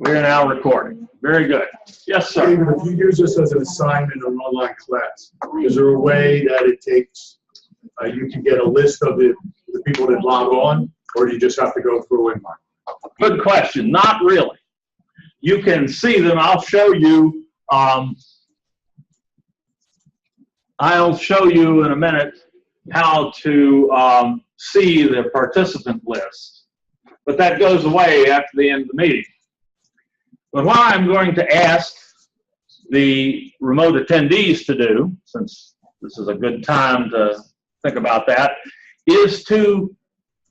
We're now recording. Very good. Yes, sir. David, if you use this as an assignment or an online class, is there a way that it takes, you can get a list of the people that log on, or do you just have to go through in mine? Good question. Not really. You can see them. I'll show you. I'll show you in a minute how to see the participant list. But that goes away after the end of the meeting. But what I'm going to ask the remote attendees to do, since this is a good time to think about that, is to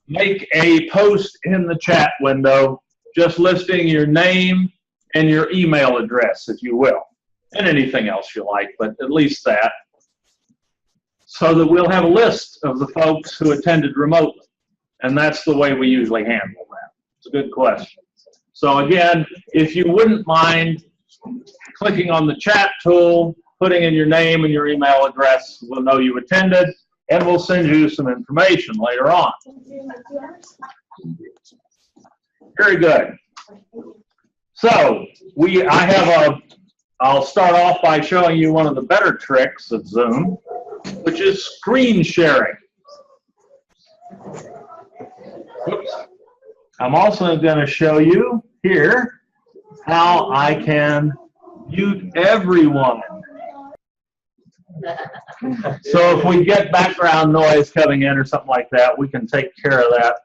make a post in the chat window just listing your name and your email address, if you will, and anything else you like, but at least that, so that we'll have a list of the folks who attended remotely. And that's the way we usually handle that. It's a good question. So again, if you wouldn't mind clicking on the chat tool, putting in your name and your email address, we'll know you attended, and we'll send you some information later on. Very good. So I'll start off by showing you one of the better tricks of Zoom, which is screen sharing. Oops. I'm also going to show you here how I can mute everyone. So if we get background noise coming in or something like that, we can take care of that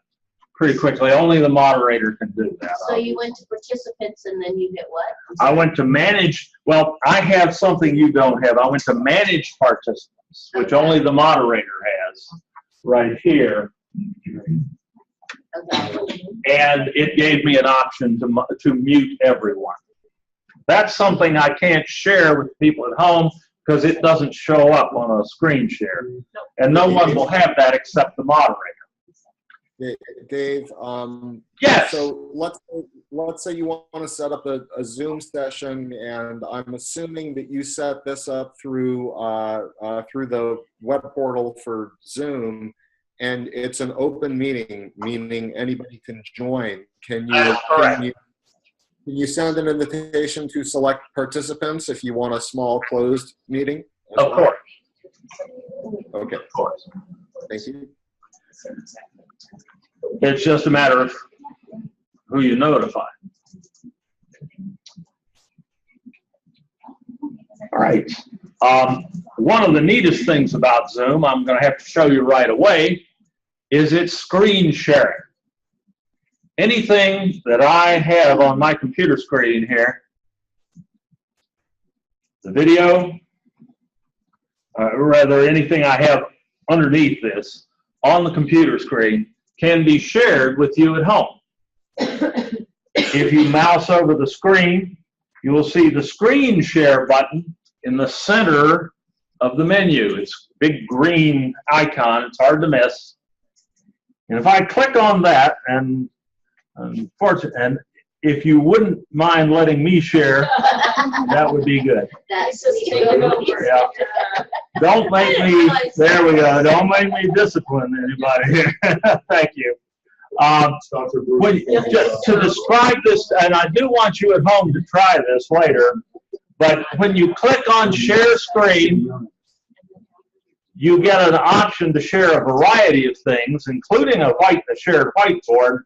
pretty quickly. Only the moderator can do that. So you went to participants and then you hit what? I went to manage. Well, I have something you don't have. I went to manage participants, which only the moderator has right here. Okay. And it gave me an option to mute everyone. That's something I can't share with people at home because it doesn't show up on a screen share. And no one will have that except the moderator. Dave, yes. So let's say you want to set up a Zoom session, and I'm assuming that you set this up through the web portal for Zoom, and it's an open meeting, meaning anybody can join. Can you send an invitation to select participants if you want a small closed meeting? Of course. Okay. Of course. Thank you. It's just a matter of who you notify. All right. One of the neatest things about Zoom, I'm going to have to show you right away, is its screen sharing. Anything that I have on my computer screen here, the video, or rather anything I have underneath this on the computer screen, can be shared with you at home. If you mouse over the screen, you will see the screen share button in the center of the menu. It's a big green icon. It's hard to miss. And if I click on that, and if you wouldn't mind letting me share, that would be good. That's Yeah. Don't make me, there we go, don't make me discipline anybody here. Thank you. Just to describe this, and I do want you at home to try this later, but when you click on share screen, you get an option to share a variety of things, including a shared whiteboard,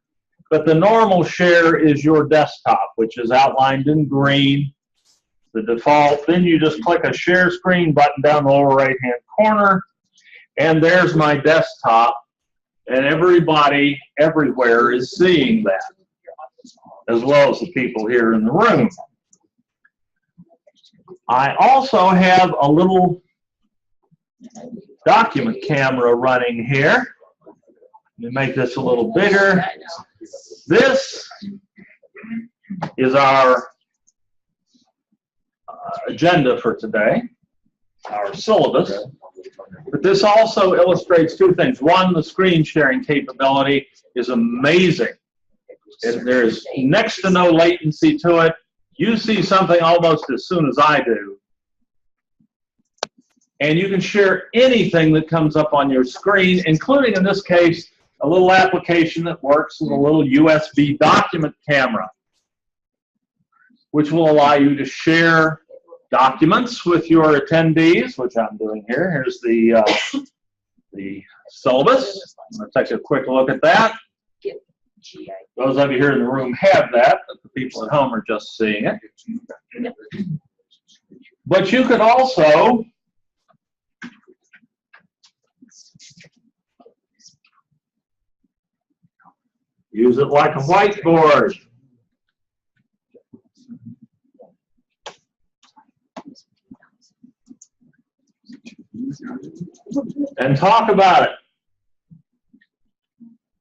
but the normal share is your desktop, which is outlined in green, the default. Then you just click a share screen button down the lower right-hand corner, and there's my desktop, and everybody everywhere is seeing that, as well as the people here in the room. I also have a little document camera running here. Let me make this a little bigger. This is our agenda for today, our syllabus. But this also illustrates two things. One, the screen sharing capability is amazing. There's next to no latency to it. You see something almost as soon as I do. And you can share anything that comes up on your screen, including, in this case, a little application that works with a little USB document camera. which will allow you to share documents with your attendees, which I'm doing here. Here's the syllabus. I'm going to take a quick look at that. Those of you here in the room have that, but the people at home are just seeing it. But you could also use it like a whiteboard. And talk about it.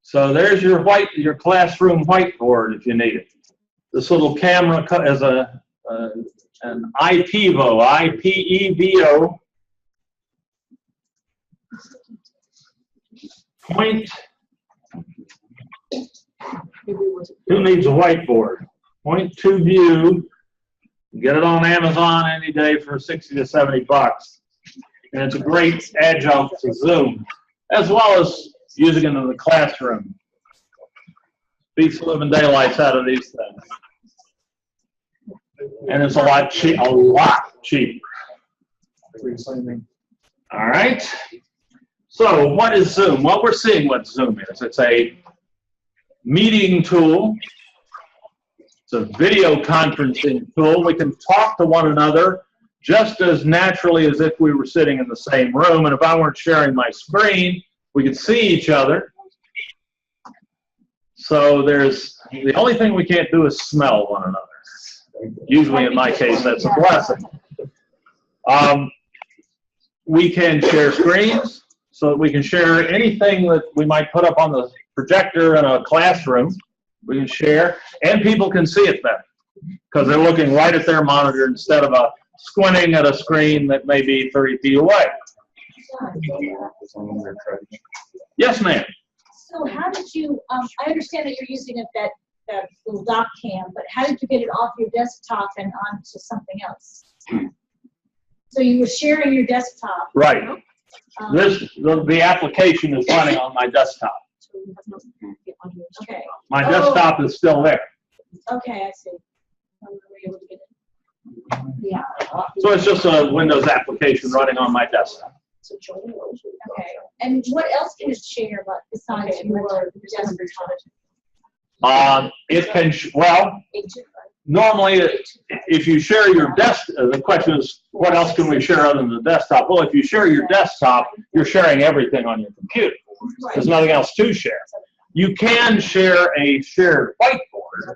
So there's your classroom whiteboard if you need it. This little camera is an IPEVO, I-P-E-V-O. Point. Who needs a whiteboard? Point to view. Get it on Amazon any day for 60 to 70 bucks. And it's a great adjunct to Zoom, as well as using it in the classroom. Beats the living daylights out of these things. And it's a lot cheaper. All right. So what is Zoom? Well, we're seeing what Zoom is. It's a meeting tool. It's a video conferencing tool. We can talk to one another just as naturally as if we were sitting in the same room. And if I weren't sharing my screen, we could see each other. So the only thing we can't do is smell one another. Usually, in my case, that's a blessing. We can share screens, so that we can share anything that we might put up on the projector in a classroom. We can share, and people can see it better because they're looking right at their monitor instead of squinting at a screen that may be 30 feet away. Yes, ma'am. So how did you, I understand that you're using that little doc cam, but how did you get it off your desktop and onto something else? So you were sharing your desktop. Right. The application is running on my desktop. Okay. My desktop is still there. Okay, I see. Were you able to get it? Yeah. So it's just a Windows application running on my desktop. Okay. And what else can it share besides your desktop? It can, well, normally if you share your the question is, what else can we share other than the desktop? Well, if you share your desktop, you're sharing everything on your computer. There's nothing else to share. You can share a shared whiteboard.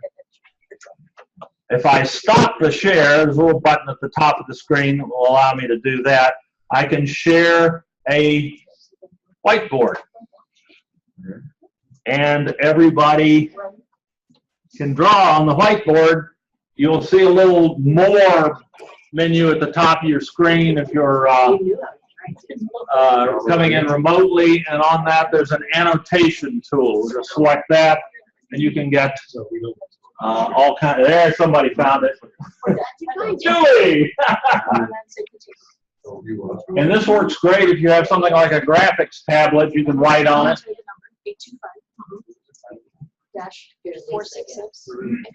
If I stop the share, there's a little button at the top of the screen that will allow me to do that. I can share a whiteboard. And everybody can draw on the whiteboard. You'll see a little more menu at the top of your screen if you're coming in remotely, and on that there's an annotation tool. Just select that, and you can get all kinds. There, somebody found it. Julie! And this works great if you have something like a graphics tablet. You can write on it.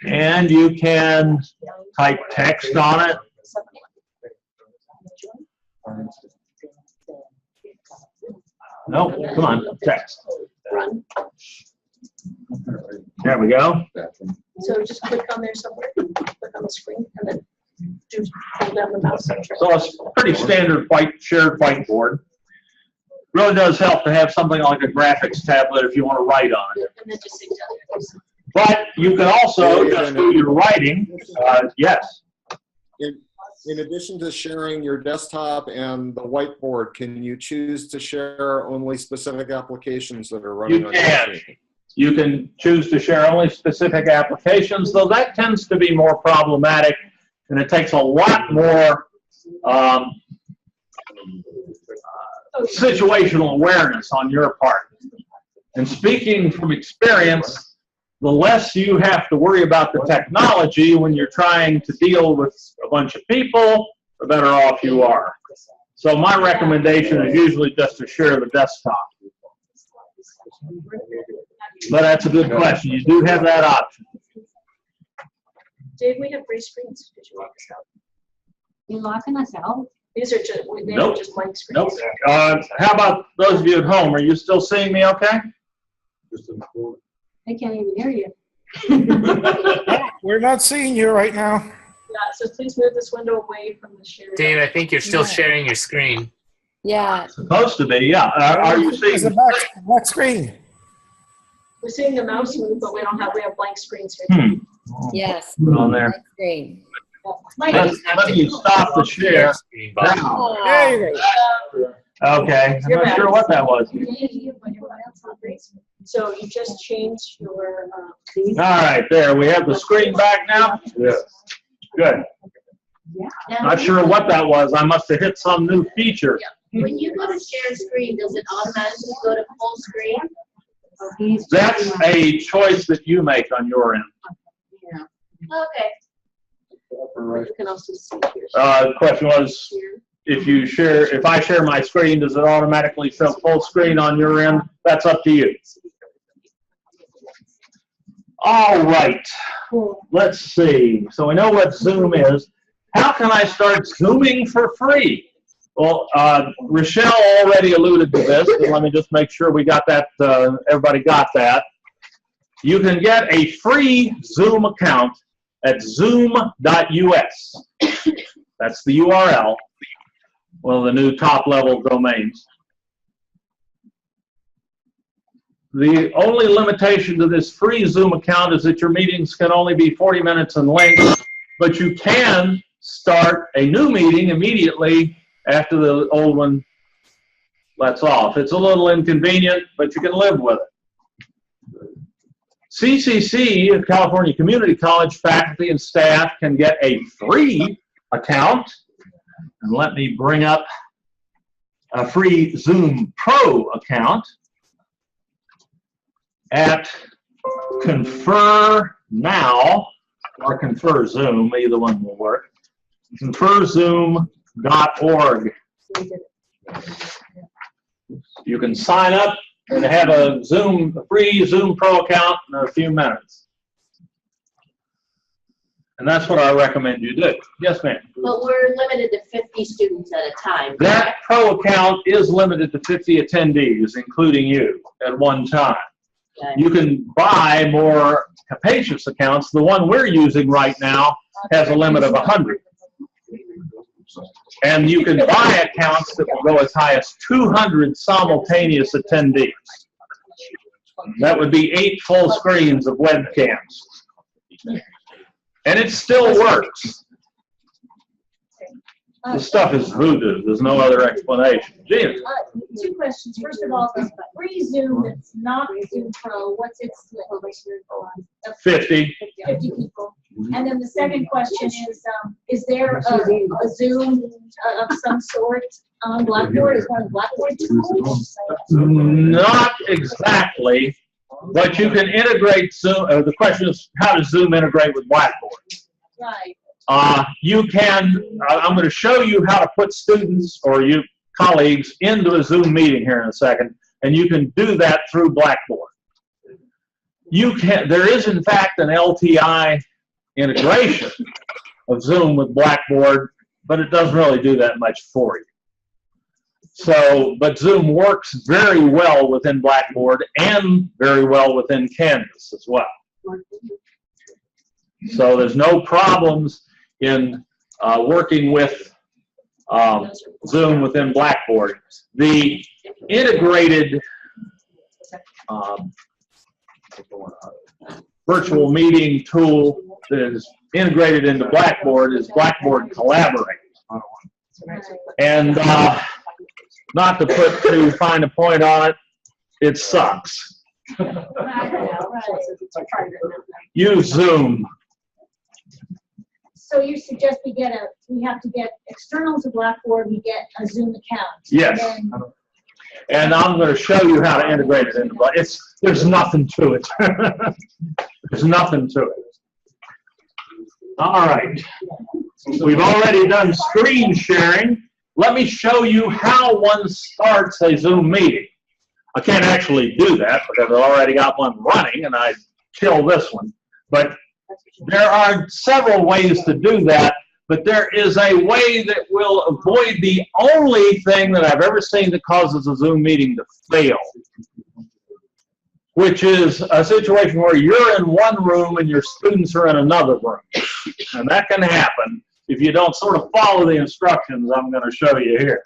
And you can type text on it. No, come on, text. There we go. So just click on there somewhere, click on the screen, and then hold down the mouse. So it's a pretty standard shared whiteboard. Really does help to have something like a graphics tablet if you want to write on it. And then just exactly. But you can also just do your writing. Yes. In addition to sharing your desktop and the whiteboard, can you choose to share only specific applications that are running on your machine? You can choose to share only specific applications, though that tends to be more problematic, and it takes a lot more situational awareness on your part. And speaking from experience, the less you have to worry about the technology when you're trying to deal with a bunch of people, the better off you are. So my recommendation is usually just to share the desktop. But that's a good question. You do have that option. Dave, we have gray screens. Did you lock us out? You locking us out? These are just, they are Nope. just blank Nope. screens. How about those of you at home? Are you still seeing me okay? Just in the corner. I can't even hear you. We're not seeing you right now. Yeah, so please move this window away from the share. Dave, I think you're still sharing your screen. Yeah, Supposed to be, yeah. Are you There's a seeing? black screen. We're seeing the mouse move, but we have blank screens here. yes. On there. Black screen. Mike, Let me stop the share now. There you go. Okay, I'm not sure what that was. So you just changed your, All right, there, we have the screen back now? Yes. Good. Not sure what that was. I must have hit some new feature. When you go to share screen, does it automatically go to full screen? That's a choice that you make on your end. Okay. you can also see here. The question was, Here. if I share my screen, does it automatically show full screen on your end? That's up to you. All right, let's see. So we know what Zoom is. How can I start Zooming for free? Well, Rochelle already alluded to this, but let me just make sure we got that, everybody got that. You can get a free Zoom account at zoom.us. That's the URL, one of the new top-level domains. The only limitation to this free Zoom account is that your meetings can only be 40 minutes in length, but you can start a new meeting immediately after the old one lets off. It's a little inconvenient, but you can live with it. CCC, California Community College faculty and staff can get a free account. And let me bring up a free Zoom Pro account at Confer Now or Confer Zoom, either one will work. ConferZoom.org. You can sign up and have a free Zoom Pro account in a few minutes. And that's what I recommend you do. Yes, ma'am. But we're limited to 50 students at a time. That Pro account is limited to 50 attendees, including you, at one time. Okay. You can buy more capacious accounts. The one we're using right now has a limit of 100. And you can buy accounts that will go as high as 200 simultaneous attendees. That would be 8 full screens of webcams. And it still works. The stuff is voodoo. There's no other explanation. Gina? 2 questions. First of all, the free Zoom that's not Zoom Pro, what's its limit? 50. 50 people. And then the second question is there a Zoom of some sort on Blackboard? Is one of Blackboard tools? Not exactly, but you can integrate Zoom. The question is, how does Zoom integrate with Blackboard? Right. You can, I'm going to show you how to put students or you colleagues into a Zoom meeting here in a second, and you can do that through Blackboard. There is in fact an LTI integration of Zoom with Blackboard, but it doesn't really do that much for you. So, but Zoom works very well within Blackboard and very well within Canvas as well. So there's no problems in working with Zoom within Blackboard. The integrated virtual meeting tool that is integrated into Blackboard is Blackboard Collaborate. And not to put too fine a point on it, it sucks. Use Zoom. So you suggest we have to get external to Blackboard, we get a Zoom account. Yes. And then And I'm going to show you how to integrate it into Blackboard. There's nothing to it. There's nothing to it. All right. We've already done screen sharing. Let me show you how one starts a Zoom meeting. I can't actually do that because I've already got one running and I kill this one. But There are several ways to do that, but there is a way that will avoid the only thing that I've ever seen that causes a Zoom meeting to fail, which is a situation where you're in one room and your students are in another room. And that can happen if you don't sort of follow the instructions I'm going to show you here.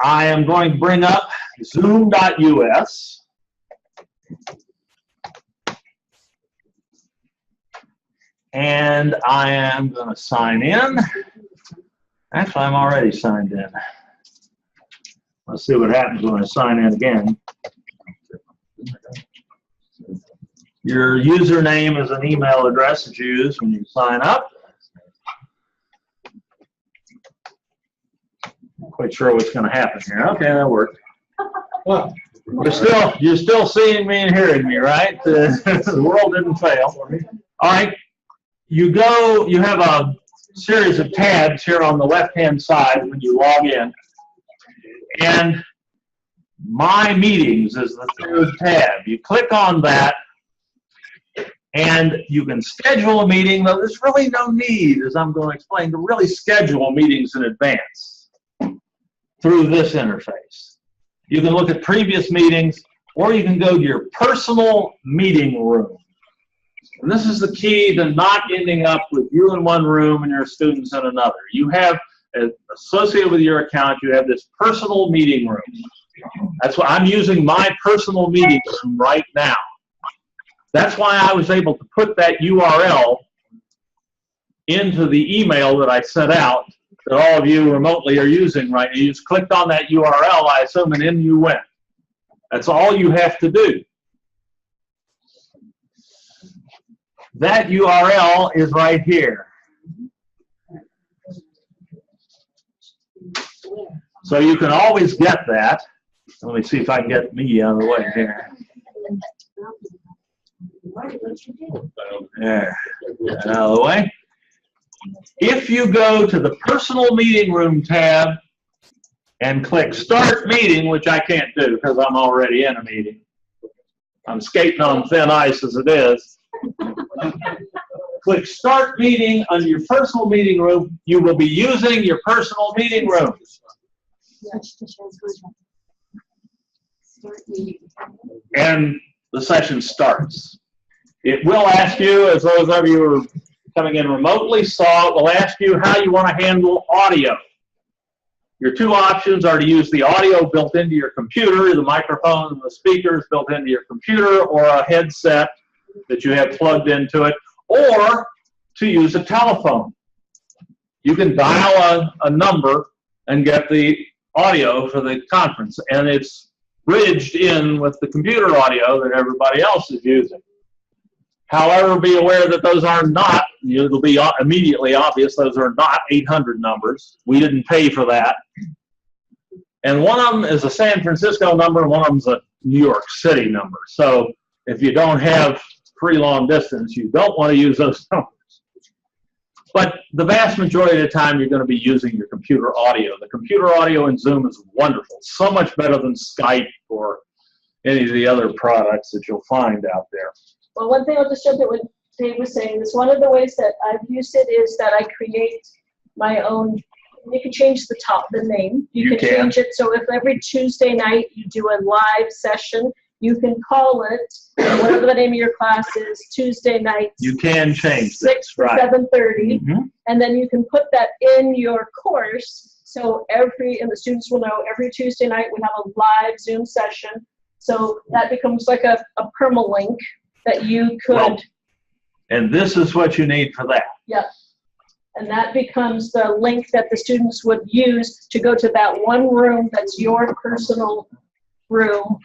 I am going to bring up zoom.us. And I am going to sign in. Actually, I'm already signed in. Let's see what happens when I sign in again. Your username is an email address that you use when you sign up. Not quite sure what's going to happen here. Okay, that worked. Well, you're still seeing me and hearing me, right? The world didn't fail. All right. You have a series of tabs here on the left-hand side when you log in. And My Meetings is the third tab. You click on that, and you can schedule a meeting, though there's really no need, as I'm going to explain, to really schedule meetings in advance through this interface. You can look at previous meetings, or you can go to your personal meeting room. And this is the key to not ending up with you in one room and your students in another. You have, associated with your account, you have this personal meeting room. That's why I'm using my personal meeting room right now. That's why I was able to put that URL into the email that I sent out that all of you remotely are using right now. You just clicked on that URL, I assume, and in you went. That's all you have to do. That URL is right here. So you can always get that. Let me see if I can get me out of the way here. There. Get out of the way. If you go to the Personal Meeting Room tab and click Start Meeting, which I can't do because I'm already in a meeting. I'm skating on thin ice as it is. Click Start Meeting under your Personal Meeting Room. You will be using your Personal Meeting Room. And the session starts. It will ask you, as those of you who are coming in remotely saw, it will ask you how you want to handle audio. Your two options are to use the audio built into your computer, the microphone and the speakers built into your computer, or a headset that you have plugged into it, or to use a telephone. You can dial a number and get the audio for the conference, and it's bridged in with the computer audio that everybody else is using. However, be aware that those are not, it'll be immediately obvious, those are not 800 numbers. We didn't pay for that. And one of them is a San Francisco number, and one of them is a New York City number. So if you don't have free long distance, you don't want to use those numbers. But the vast majority of the time, you're going to be using your computer audio. The computer audio in Zoom is wonderful, so much better than Skype or any of the other products that you'll find out there. Well, one thing I'll just jump in what Dave was saying is one of the ways that I've used it is that I create my own. You can change the name. You can change it so if every Tuesday night you do a live session, you can call it whatever the name of your class is. Tuesday nights. You can change 6 to 7:30, and then you can put that in your course. So and the students will know every Tuesday night we have a live Zoom session. So that becomes like a permalink that you could. Well, and this is what you need for that. Yep. And that becomes the link that the students would use to go to that one room that's your personal room.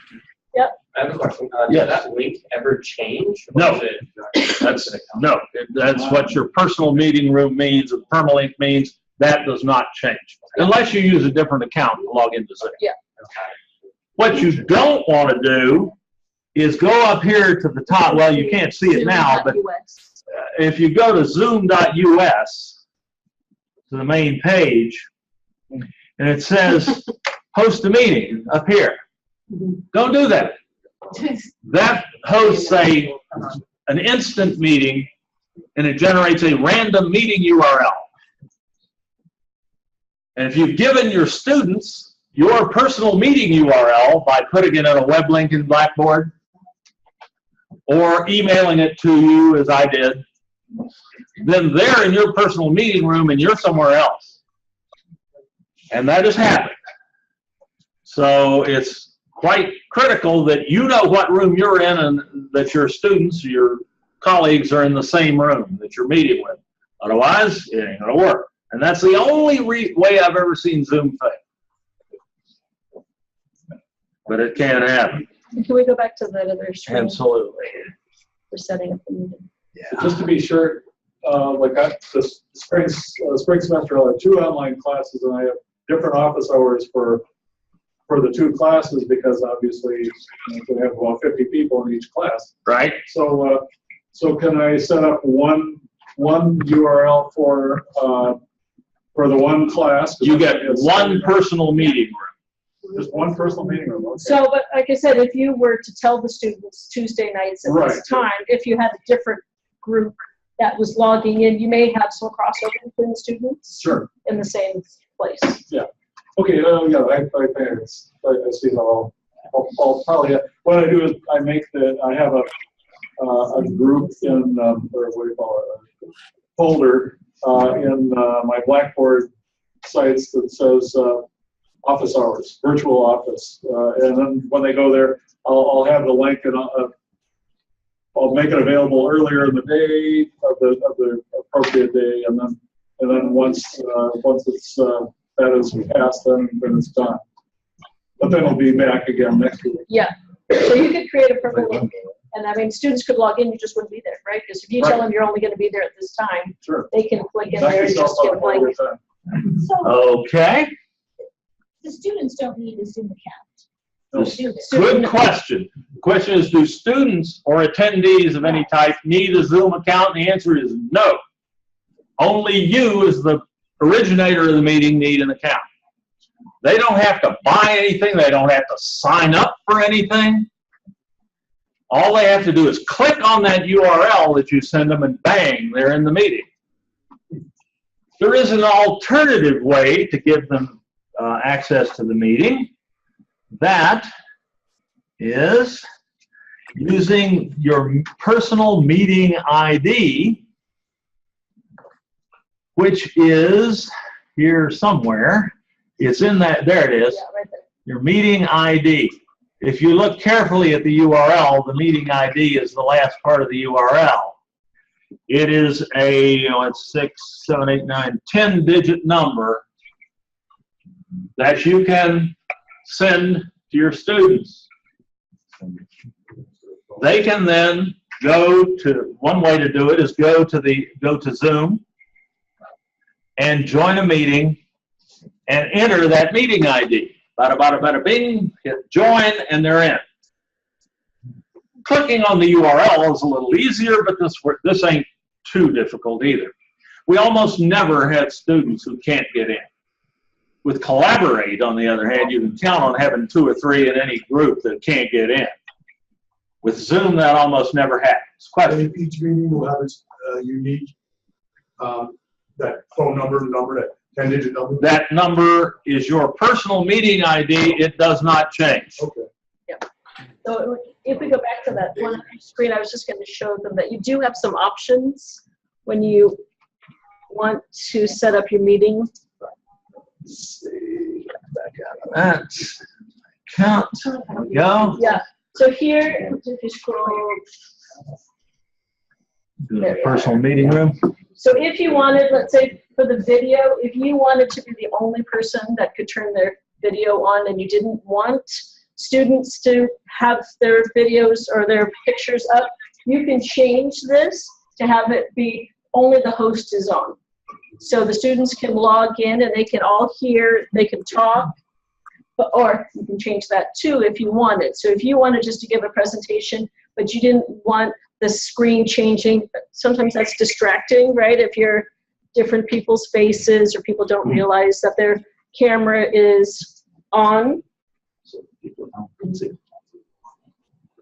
Yep. I have a question. Yes. Does that link ever change? No. That's what your personal meeting room means, and permalink means. That does not change. Unless you use a different account to log into Zoom. Yeah. Okay. What you don't want to do is go up here to the top. Well, you can't see it now, but if you go to zoom.us, to the main page, and it says host a meeting up here. Don't do that. That hosts a an instant meeting, and it generates a random meeting URL. And if you've given your students your personal meeting URL by putting it in a web link in Blackboard or emailing it to you, as I did, then they're in your personal meeting room and you're somewhere else. And that has happened. So it's quite critical that you know what room you're in and that your students, your colleagues are in the same room that you're meeting with. Otherwise, it ain't gonna work. And that's the only way I've ever seen Zoom fail. But it can happen. Can we go back to that other screen Absolutely. for setting up the meeting? Just to be sure, the spring semester, I have 2 online classes, and I have different office hours for the 2 classes, because obviously we have about 50 people in each class. Right? So, so can I set up one URL for the one class? You get one personal meeting room. Just one personal meeting room, okay. So, but like I said, if you were to tell the students Tuesday nights at this time, if you had a different group that was logging in, you may have some crossover between the students. Sure. In the same place. Yeah. Okay. Yeah. I see how I'll probably. What I do is I have a group in or what do you call it? A folder in my Blackboard sites that says office hours, virtual office, and then when they go there, I'll have the link and I'll make it available earlier in the day of the appropriate day, and then once it's that is passed, then it's done. But then it'll be back again next week. Yeah. So you could create a purple link, and I mean, students could log in, you just wouldn't be there, right? Because if you tell them you're only going to be there at this time, sure, they can click in there and just get a blank. So Okay. the students don't need a Zoom Good account. question. The question is, do students or attendees of any type need a Zoom account? And the answer is no. Only you, as the originator of the meeting, need an account. They don't have to buy anything. They don't have to sign up for anything. All they have to do is click on that URL that you send them, and bang, they're in the meeting. There is an alternative way to give them access to the meeting. That is using your personal meeting ID, which is here somewhere. It's in that, there it is, Yeah, right there. your meeting ID. If you look carefully at the URL, the meeting ID is the last part of the URL. It is a, it's 6, 7, 8, 9, 10-digit number that you can send to your students. They can then go to, one way to do it is go to Zoom and join a meeting and enter that meeting ID. Bada, bada, bada, bing, hit join, and they're in. Clicking on the URL is a little easier, but this ain't too difficult either. We almost never have students who can't get in. With Collaborate, on the other hand, you can count on having 2 or 3 in any group that can't get in. With Zoom, that almost never happens. Question? Each meeting will have its unique, that phone number, that 10-digit number? That number is your personal meeting ID. It does not change. Okay. Yeah. So if we go back to that one screen, I was just going to show them that you do have some options when you want to set up your meeting. Let's see. Back out of that. Count. There we go. Yeah. So here, if you scroll. Do the personal meeting room. So if you wanted, let's say for the video, if you wanted to be the only person that could turn their video on and you didn't want students to have their videos or their pictures up, you can change this to have it be only the host is on. So the students can log in and they can all hear, they can talk, or you can change that too if you wanted. So if you wanted just to give a presentation, but you didn't want the screen changing, sometimes that's distracting, right? If you're different people's faces or people don't realize that their camera is on.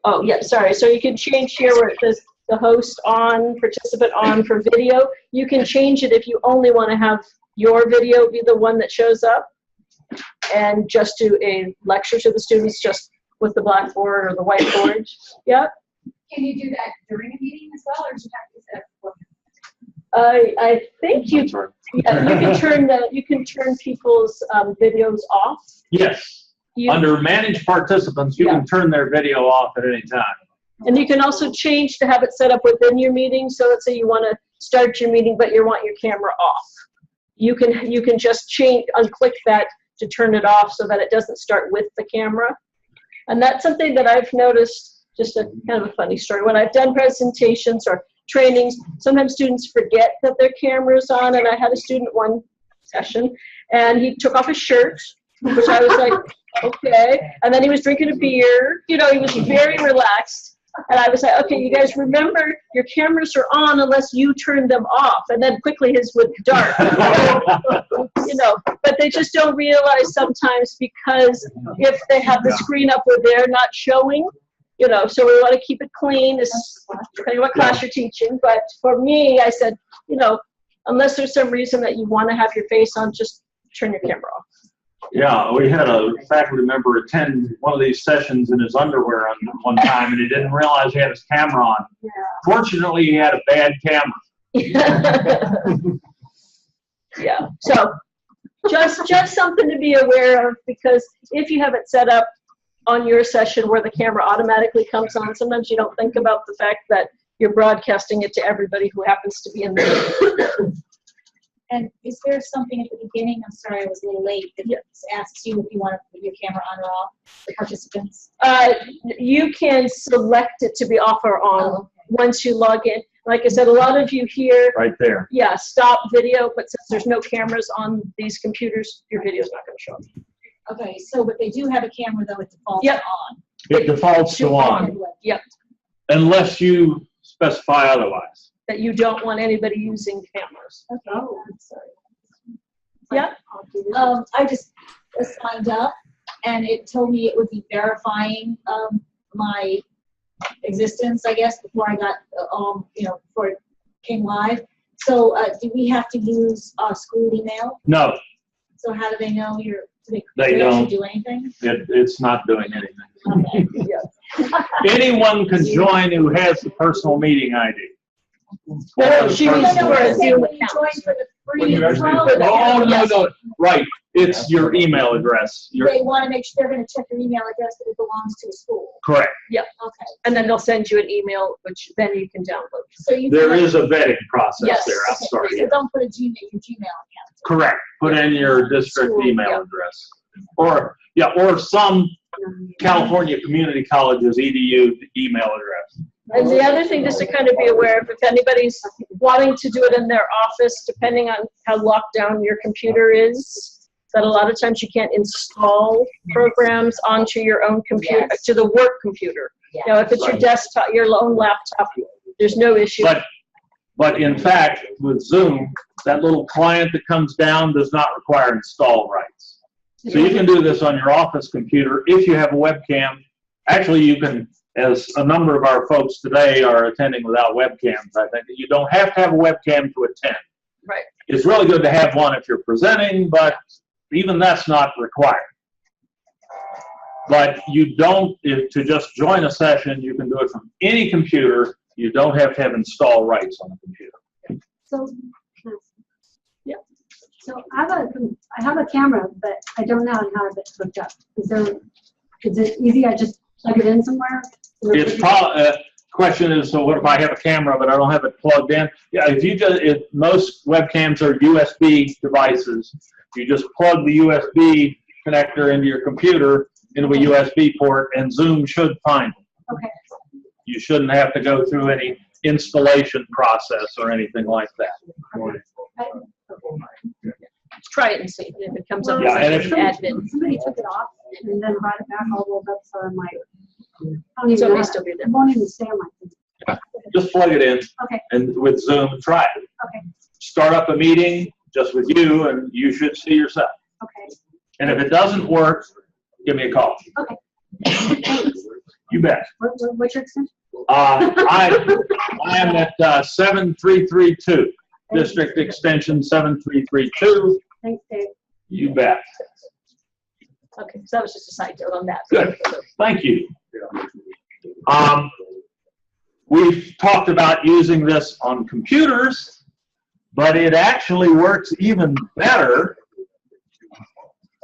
Oh, yeah, sorry. So you can change here where it says the host on, participant on for video. You can change it if you only want to have your video be the one that shows up and just do a lecture to the students just with the blackboard or the whiteboard. Yeah. Can you do that during a meeting as well, or do you have to set up? I think you can turn people's videos off. Yes. Under managed participants, you can turn their video off at any time. And you can also change to have it set up within your meeting. So let's say you want to start your meeting, but you want your camera off. You can just unclick that to turn it off so that it doesn't start with the camera. And that's something that I've noticed, just a kind of a funny story. When I've done presentations or trainings, sometimes students forget that their camera's on. And I had a student one session, and he took off his shirt, which I was like, okay. And then he was drinking a beer. You know, he was very relaxed. And I was like, okay, you guys remember your cameras are on unless you turn them off. And then quickly his would dark. You know, but they just don't realize sometimes, because if they have the screen up where they're not showing, you know, so we want to keep it clean, depending on what class you're teaching. But for me, I said, you know, unless there's some reason that you want to have your face on, just turn your camera off. Yeah, we had a faculty member attend one of these sessions in his underwear one time, and he didn't realize he had his camera on. Yeah. Fortunately, he had a bad camera. Yeah, so just something to be aware of, because if you have it set up on your session where the camera automatically comes on, sometimes you don't think about the fact that you're broadcasting it to everybody who happens to be in there. And is there something at the beginning, I'm sorry I was a little late, that asks you if you want to put your camera on or off, the participants? You can select it to be off or on once you log in. Like I said, a lot of you here, right there. Yeah, stop video, but since there's no cameras on these computers, your video's not going to show up. Okay, so but they do have a camera though, it defaults Yep. on. It defaults to on, Yep, unless you specify otherwise. that you don't want anybody using cameras. Okay. Oh, I'm sorry. Yeah. I just signed up, and it told me it would be verifying my existence, I guess, before I got, you know, before it came live. So do we have to use school email? No, So how do they know you're, do They actually don't. do anything? it's not doing anything. Okay. Anyone can join who has the personal meeting ID. No, she No, means no, for a I'm saying Zoom when you account. join for the When you free actually- trial, Oh, no, Yes. no, right. It's your email address. they want to make sure they're going to check your email address that it belongs to a school. Correct. Yep. Okay. And then they'll send you an email, which then you can download. So you There can- is a vetting process Yes. there. I'm Okay, sorry. So don't put your Gmail account. Correct. Put in your district School, email yeah. address. Or some California community college's EDU email address. And the other thing, just to kind of be aware of, if anybody's wanting to do it in their office, depending on how locked down your computer is, that a lot of times you can't install programs onto your own computer, Yes. to the work computer. Yeah. Now, if it's your desktop, your own laptop, there's no issue. But in fact, with Zoom, that little client that comes down does not require install rights. So you can do this on your office computer if you have a webcam. Actually, you can, as a number of our folks today are attending without webcams, I think, you don't have to have a webcam to attend. Right. It's really good to have one if you're presenting, but even that's not required. But you don't, to just join a session, you can do it from any computer. You don't have to have install rights on the computer. So, yeah. So I have a camera, but I don't know how it's hooked up. Is it easy? I just plug it in somewhere? It's probably, question is, so what if I have a camera, but I don't have it plugged in? Yeah, most webcams are USB devices. You just plug the USB connector into your computer, into a USB port, and Zoom should find it. Okay. You shouldn't have to go through any installation process or anything like that. Try it and see if it comes up Yeah, and as if- admin. Somebody took it off and then brought it back all rolled up, so I'm like, I don't even So it know. may still be there. It won't even stay on my thing. Just plug it in, Okay, and with Zoom, try it. okay, Start up a meeting just with you, and you should see yourself. okay. And if it doesn't work, give me a call. Okay. Thanks. You bet. What's your extension? I am at 7332, District Extension 7332. Thanks, Dave. You bet. Okay, so that was just a side note on that. Good. Thank you. We've talked about using this on computers, but it actually works even better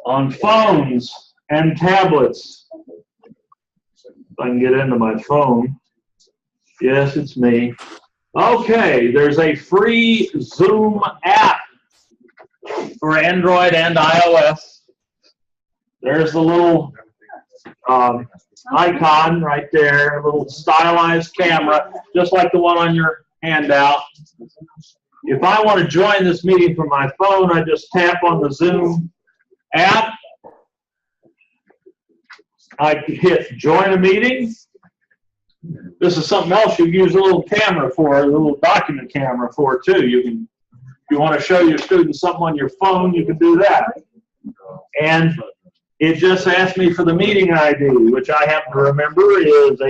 on phones and tablets. If I can get into my phone. Yes, it's me. Okay, there's a free Zoom app for Android and iOS. There's the little icon right there, a little stylized camera, just like the one on your handout. If I want to join this meeting from my phone, I just tap on the Zoom app. I hit join a meeting. This is something else you use a little camera for, a little document camera for too. You can, if you want to show your students something on your phone, you can do that. And it just asked me for the meeting ID, which I happen to remember is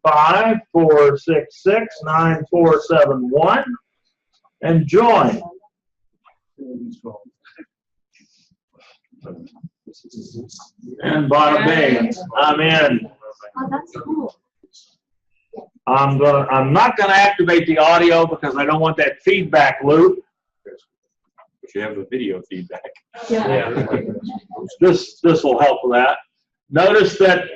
825-466-9471, and join. And bada bing, I'm in. Oh, that's cool. I'm not gonna activate the audio because I don't want that feedback loop. But you have the video feedback. Yeah. This will help with that. Notice that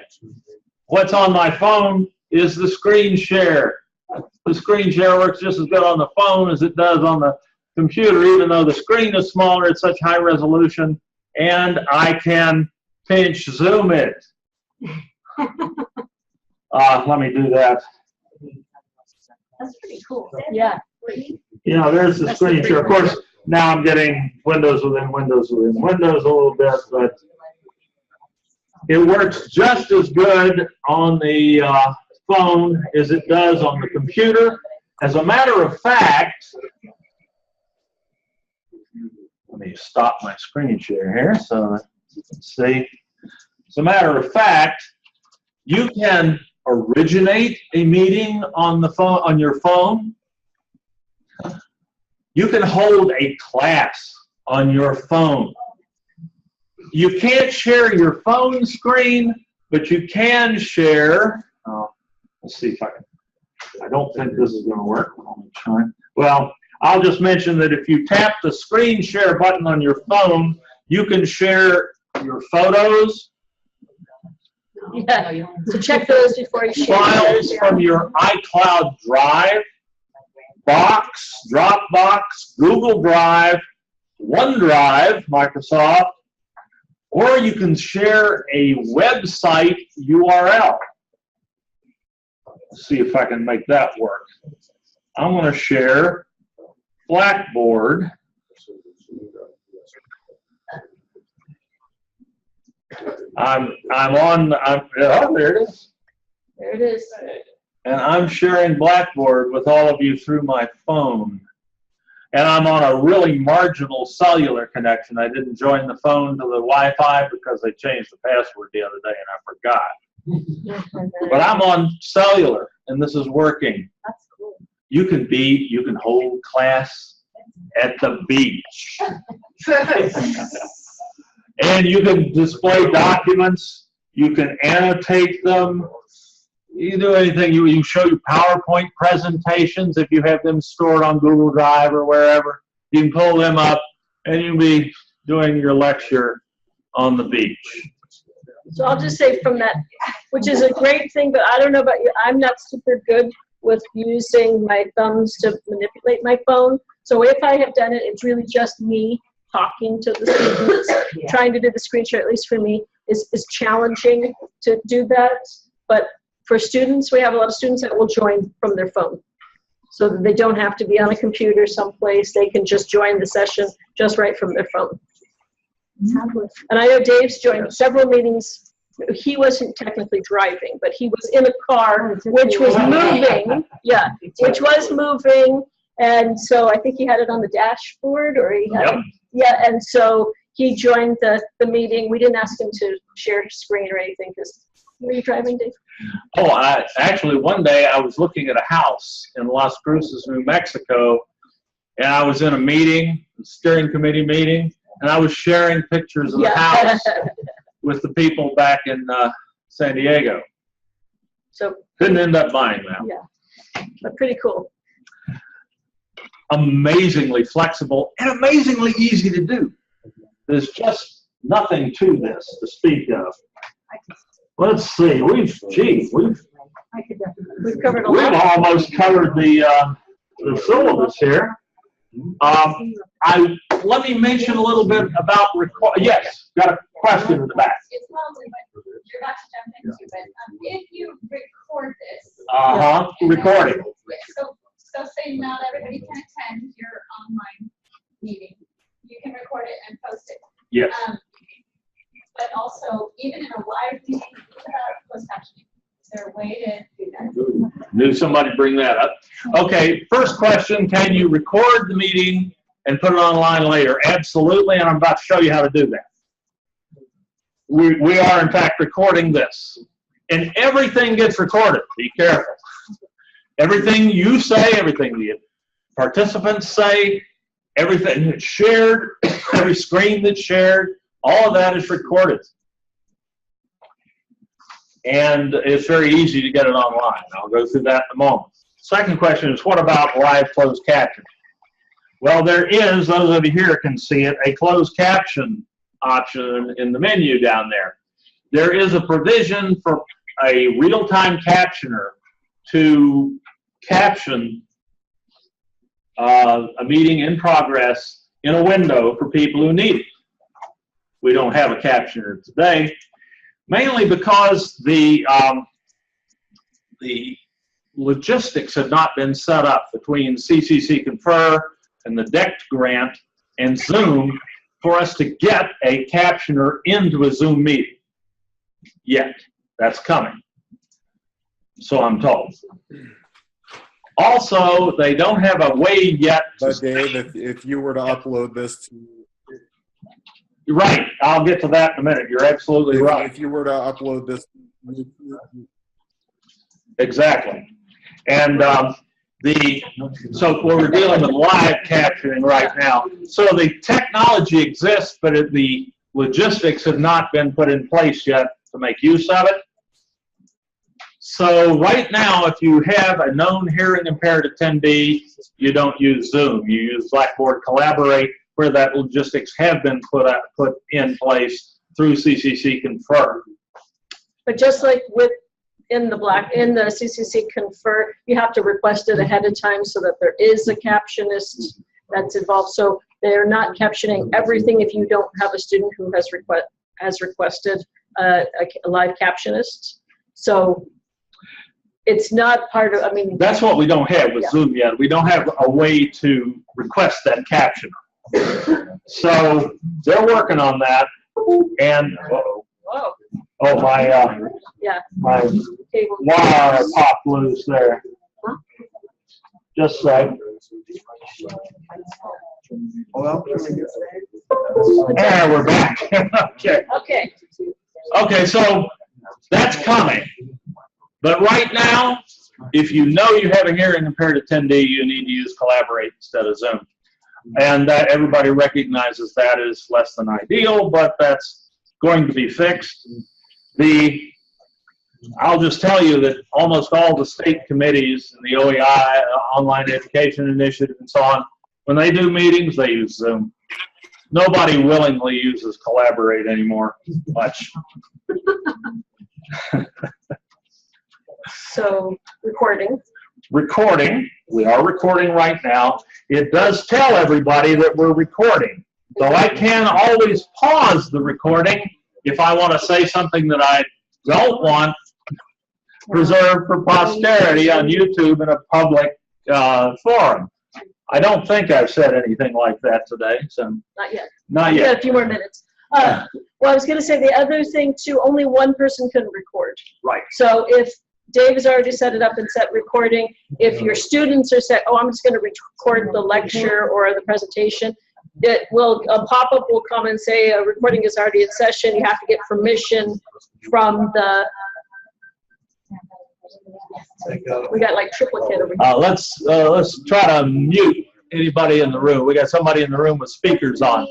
what's on my phone is the screen share. The screen share works just as good on the phone as it does on the computer, even though the screen is smaller, it's such high resolution, and I can pinch zoom it. Let me do that. That's pretty cool. Yeah. You know, there's the screen share. Of course, now I'm getting Windows within Windows within Windows a little bit, but it works just as good on the phone as it does on the computer. As a matter of fact, let me stop my screen share here so that you can see. As a matter of fact, you can originate a meeting on the phone, on your phone. You can hold a class on your phone. You can't share your phone screen, but you can share. Let's see if I can. I don't think this is going to work. Let me try. Well, I'll just mention that if you tap the screen share button on your phone, you can share your photos, Yeah. So check those before you share. files from your iCloud Drive, Box, Dropbox, Google Drive, OneDrive, Microsoft, or you can share a website URL. Let's see if I can make that work. I'm going to share Blackboard. Oh, there it is. There it is. And I'm sharing Blackboard with all of you through my phone. And I'm on a really marginal cellular connection. I didn't join the phone to the Wi-Fi because they changed the password the other day and I forgot. But I'm on cellular and this is working. That's cool. You can hold class at the beach. And you can display documents. You can annotate them. You do anything. You show your PowerPoint presentations if you have them stored on Google Drive or wherever. You can pull them up and you'll be doing your lecture on the beach. So I'll just say from that, which is a great thing, but I don't know about you, I'm not super good with using my thumbs to manipulate my phone. So if I have done it, it's really just me talking to the students. Trying to do the screen share, at least for me, is challenging to do that. But for students, we have a lot of students that will join from their phone. So that they don't have to be on a computer someplace. They can just join the session just right from their phone. And I know Dave's joined several meetings. He wasn't technically driving, but he was in a car which was moving. Yeah, which was moving. And so I think he had it on the dashboard, or he had, yeah, and so he joined the meeting. We didn't ask him to share his screen or anything because, were you driving, Dave? Actually, one day I was looking at a house in Las Cruces, New Mexico, and I was in a meeting, a steering committee meeting, and I was sharing pictures of the house with the people back in San Diego. So couldn't end up buying that. Yeah, but pretty cool. Amazingly flexible and amazingly easy to do. There's just nothing to this to speak of. Let's see, we've covered a we've lot. almost covered the syllabus here. Let me mention a little bit about yes, got a question in the back. It's probably what you're about to jump into, but if you record this. Recording. So say not everybody can attend your online meeting. You can record it and post it. Yes. But also, even in a live meeting, closed captioning. Is there a way to do that? Knew somebody bring that up. Okay, first question, can you record the meeting and put it online later? Absolutely, and I'm about to show you how to do that. We are, in fact, recording this. And everything gets recorded. Be careful. Everything you say, everything the participants say, everything that's shared, every screen that's shared, all of that is recorded. And it's very easy to get it online. I'll go through that in a moment. Second question is, what about live closed caption? Well, there is, those of you here can see it, a closed caption option in the menu down there. There is a provision for a real-time captioner to caption a meeting in progress in a window for people who need it. We don't have a captioner today, mainly because the logistics had not been set up between CCC Confer and the DECT grant and Zoom for us to get a captioner into a Zoom meeting yet. That's coming, so I'm told. Also, they don't have a way yet. But Dave, if you were to upload this to... You're right. I'll get to that in a minute. You're absolutely right. If you were to upload this... Exactly. And so we're dealing with live captioning right now. So the technology exists, but the logistics have not been put in place yet to make use of it. So right now, if you have a known hearing impaired attendee, you don't use Zoom. You use Blackboard Collaborate, where that logistics have been put in place through CCC Confer. But just like in the CCC Confer, you have to request it ahead of time so that there is a captionist that's involved. So they're not captioning everything if you don't have a student who has requested a live captionist. So it's not part of, I mean. That's what we don't have with Zoom yet. We don't have a way to request that captioner. So they're working on that. And, oh, my wire popped loose there. Just a sec. And we're back. Okay. Okay, so that's coming. But right now, if you know you have a hearing impaired attendee, you need to use Collaborate instead of Zoom. And everybody recognizes that is less than ideal, but that's going to be fixed. I'll just tell you that almost all the state committees and the OEI, Online Education Initiative and so on, when they do meetings, they use Zoom. Nobody willingly uses Collaborate anymore much. So, recording. Recording. We are recording right now. It does tell everybody that we're recording. So I can always pause the recording if I want to say something that I don't want preserved for posterity on YouTube in a public forum. I don't think I've said anything like that today. So Not yet. Not yet. We got a few more minutes. Well, I was going to say the other thing too, only one person can record. Right. So if Dave has already set it up and set recording, if your students are set, oh, I'm just going to record the lecture or the presentation, a pop-up will come and say a recording is already in session. You have to get permission from We got like triplicate over here. Let's try to mute anybody in the room. We got somebody in the room with speakers on.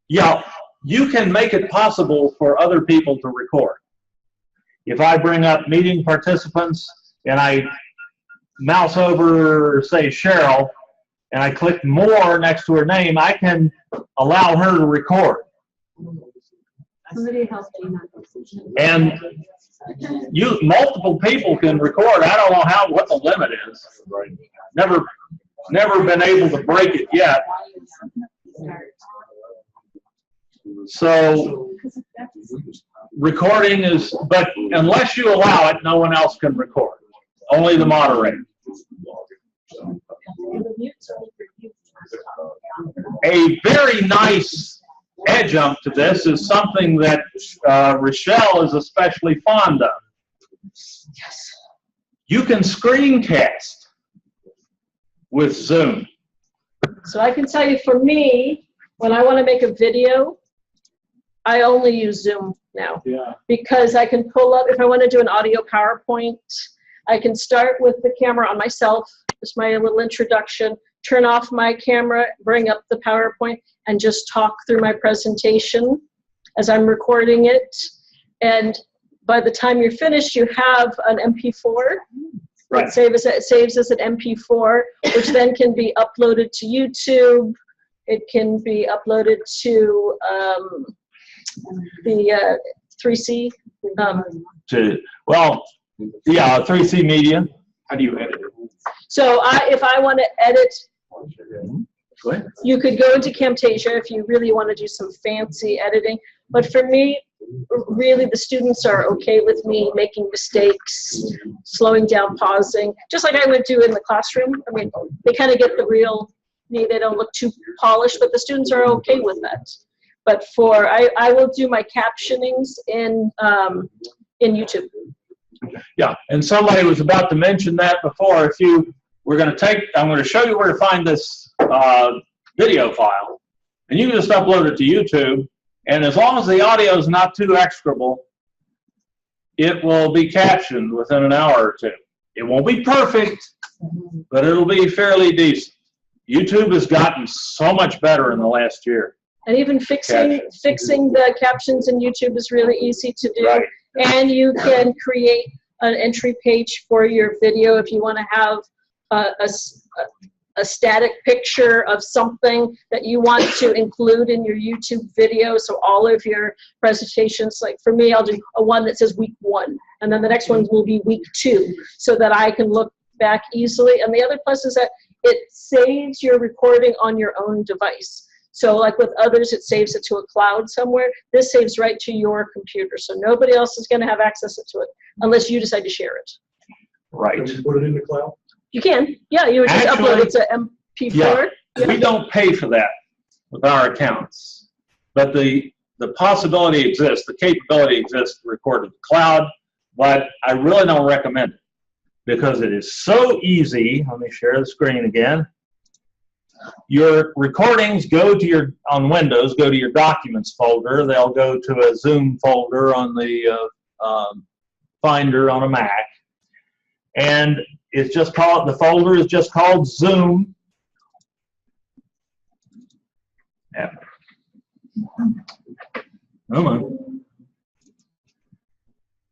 Yeah, you can make it possible for other people to record. If I bring up meeting participants and I mouse over, say, Cheryl, and I click more next to her name, I can allow her to record. Somebody help me. And multiple people can record. I don't know what the limit is. Never been able to break it yet. So recording is, but unless you allow it, no one else can record. Only the moderator. A very nice adjunct to this is something that Rochelle is especially fond of. You can screencast with Zoom. So I can tell you, for me, when I want to make a video, I only use Zoom now. Yeah. Because I can pull up, if I want to do an audio PowerPoint, I can start with the camera on myself, just my little introduction, turn off my camera, bring up the PowerPoint, and just talk through my presentation as I'm recording it. And by the time you're finished, you have an MP4. Right. It saves as an MP4, which then can be uploaded to YouTube. It can be uploaded to the 3C. 3C Media. How do you edit it? So if I want to edit, Go ahead. you could go into Camtasia if you really want to do some fancy editing. But for me, really, the students are okay with me making mistakes, slowing down, pausing, just like I would do in the classroom. I mean, they kind of get the real me. They don't look too polished, but the students are okay with that. But I will do my captionings in YouTube. Yeah, and somebody was about to mention that before. I'm going to show you where to find this video file, and you can just upload it to YouTube. And as long as the audio is not too execrable, it will be captioned within an hour or two. It won't be perfect, but it'll be fairly decent. YouTube has gotten so much better in the last year. And even fixing the captions in YouTube is really easy to do. Right. And you can create an entry page for your video if you want to have a static picture of something that you want to include in your YouTube video. So all of your presentations, like for me, I'll do one that says week 1, and then the next one will be week 2, so that I can look back easily. And the other plus is that it saves your recording on your own device. So like with others, it saves it to a cloud somewhere. This saves right to your computer. So nobody else is going to have access to it unless you decide to share it. Right. Can you put it in the cloud? You can. Yeah, you would just upload it to MP4. Yeah, we don't pay for that with our accounts. But the possibility exists, the capability exists to record to the cloud, but I really don't recommend it because it is so easy. Let me share the screen again. Your recordings go to on Windows, go to your documents folder. They'll go to a Zoom folder on the Finder on a Mac. And it's just called, the folder is just called Zoom. Yeah. Come on.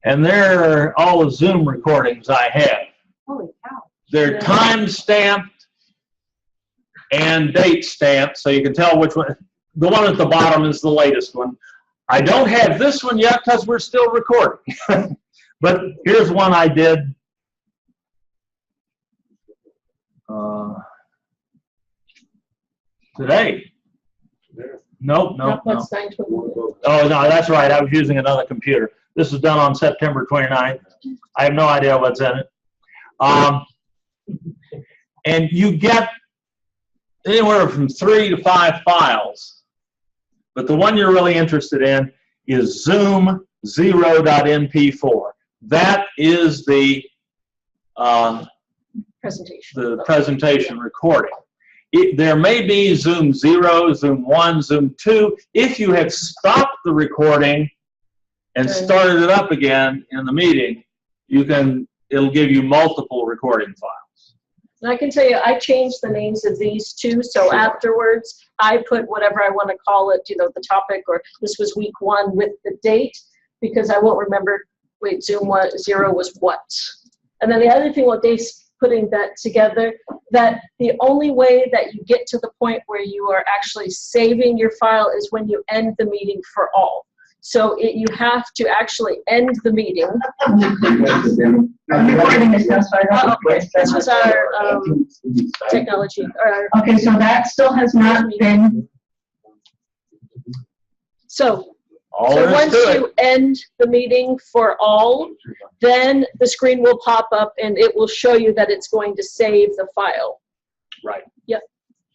And there are all the Zoom recordings I have. Holy cow. They're time-stamped and date stamped, so you can tell which one. The one at the bottom is the latest one. I don't have this one yet because we're still recording. But here's one I did. Today. Nope. That's 9/21. Oh, no, that's right. I was using another computer. This was done on September 29th. I have no idea what's in it. And you get anywhere from 3 to 5 files. But the one you're really interested in is Zoom 0.mp4. That is the presentation recording. There may be Zoom 0, Zoom 1, Zoom 2. If you have stopped the recording and started it up again in the meeting, it'll give you multiple recording files. And I can tell you, I changed the names of these two, so afterwards, I put whatever I want to call it, the topic, or this was week 1 with the date, because I won't remember, Zoom 0 was what. And then the other thing, while Dave's putting that together, that the only way that you get to the point where you are actually saving your file is when you end the meeting for all. So you have to actually end the meeting. Recording is just Okay, this was our technology. Okay, so that still has not been. So All there is once to it. you end the meeting for all, then the screen will pop up and it will show you that it's going to save the file. Right. Yep.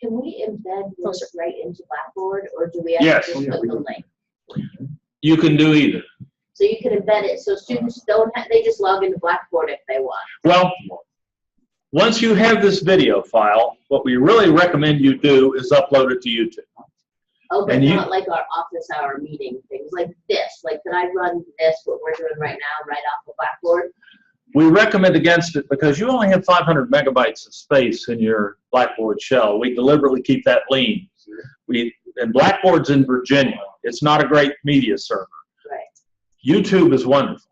Can we embed this right into Blackboard, or do we have Yes. to just put the link? You can do either. So you can embed it, so students don't have, they just log into Blackboard if they want. Well, once you have this video file, what we really recommend you do is upload it to YouTube. Oh, but And you- not like our office hour meeting things, like this, like can I run this, what we're doing right now, right off the Blackboard? We recommend against it because you only have 500 megabytes of space in your Blackboard shell. We deliberately keep that lean. And Blackboard's in Virginia. It's not a great media server. Right. YouTube is wonderful.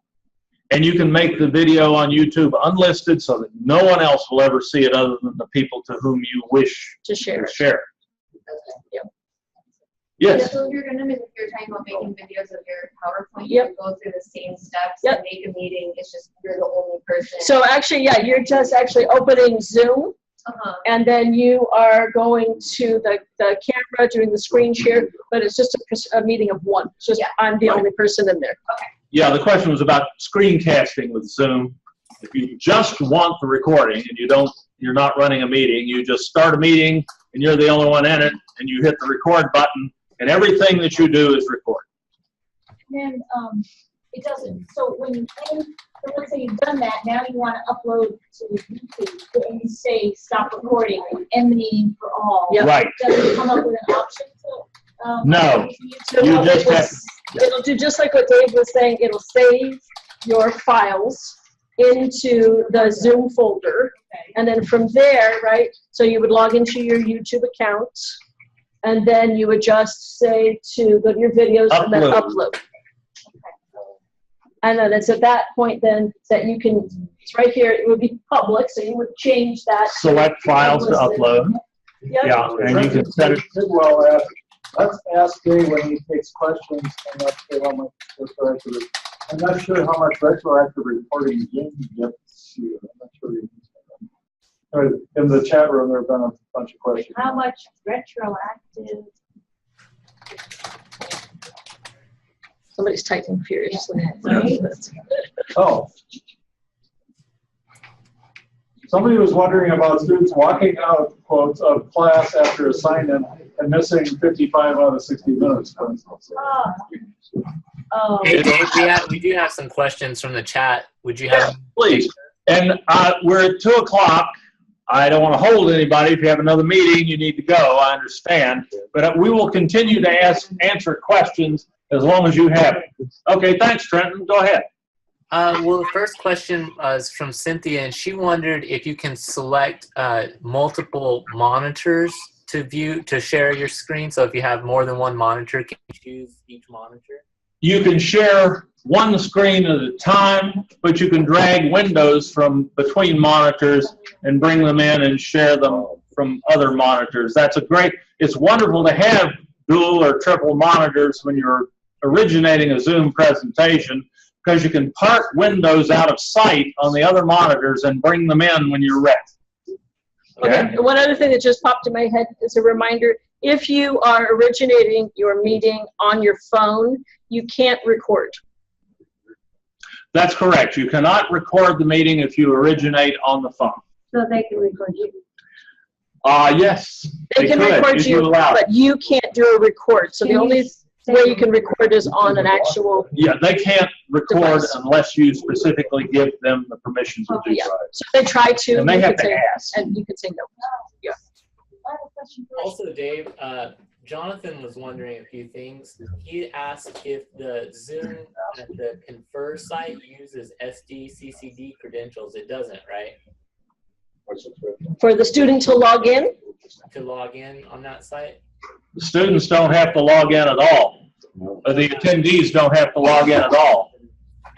And you can make the video on YouTube unlisted so that no one else will ever see it other than the people to whom you wish To share to it. share it. Okay. Yep. Yes. So if you're talking about making videos of your PowerPoint, Yep. you go through the same steps Yep. and make a meeting. It's just you're the only person. So actually, yeah, you're just actually opening Zoom, and then you are going to the camera, doing the screen share, but it's just a meeting of one. It's just I'm the only person in there. Yeah, the question was about screencasting with Zoom. If you just want the recording and you're not running a meeting, you just start a meeting and you're the only one in it, and you hit the record button, and everything that you do is recorded. Then, it doesn't, so let's say you've done that, now you want to upload to YouTube, and you say stop recording, end the meeting for all. Yep. Right. Does it come up with an option to? No. YouTube? You just have, It'll do just like what Dave was saying. It'll save your files into the Zoom folder, and then from there, right? So you would log into your YouTube account, and then you would just say to go to your videos and then upload. And then it's at that point then that you can, it's right here, it would be public, so you would change that. select files to upload. Yep. Yeah, and you can set it. Well, let's ask Dave when he takes questions. I'm not sure how much retroactive. I'm not sure how much retroactive reporting Jim gets. I'm not sure. In the chat room, there have been a bunch of questions. How much retroactive? Somebody's typing furiously. Oh. Somebody was wondering about students walking out, quotes, of class after assignment and missing 55 out of 60 minutes, for instance. Oh. Hey, Dave, we do have some questions from the chat. Would you have? Please. And we're at 2 o'clock. I don't want to hold anybody. If you have another meeting, you need to go. I understand. But we will continue to answer questions as long as you have it. Okay, thanks, Trenton. Go ahead. Well, the first question is from Cynthia, and she wondered if you can select multiple monitors to share your screen. So if you have more than one monitor, can you choose each monitor? You can share one screen at a time, but you can drag windows from between monitors and bring them in and share them from other monitors. It's wonderful to have dual or triple monitors when you're originating a Zoom presentation, because you can part windows out of sight on the other monitors and bring them in when you're ready. Okay. One other thing that just popped in my head is a reminder: if you are originating your meeting on your phone, you can't record. That's correct. You cannot record the meeting if you originate on the phone. So they can record you. Yes. They can could, record if you, allow it. but you can't do a record. So the only way you can record is on an actual. Yeah, they can't record device. unless you specifically give them the permission to do Yeah. so. So they try to. And they you have could to say- ask. And you could say no. Yeah. question first? Also, Dave, Jonathan was wondering a few things. He asked if the Zoom at the Confer site uses SDCCD credentials. It doesn't, right? For the student to log in? To log in on that site? The students don't have to log in at all. Or the attendees don't have to log in at all.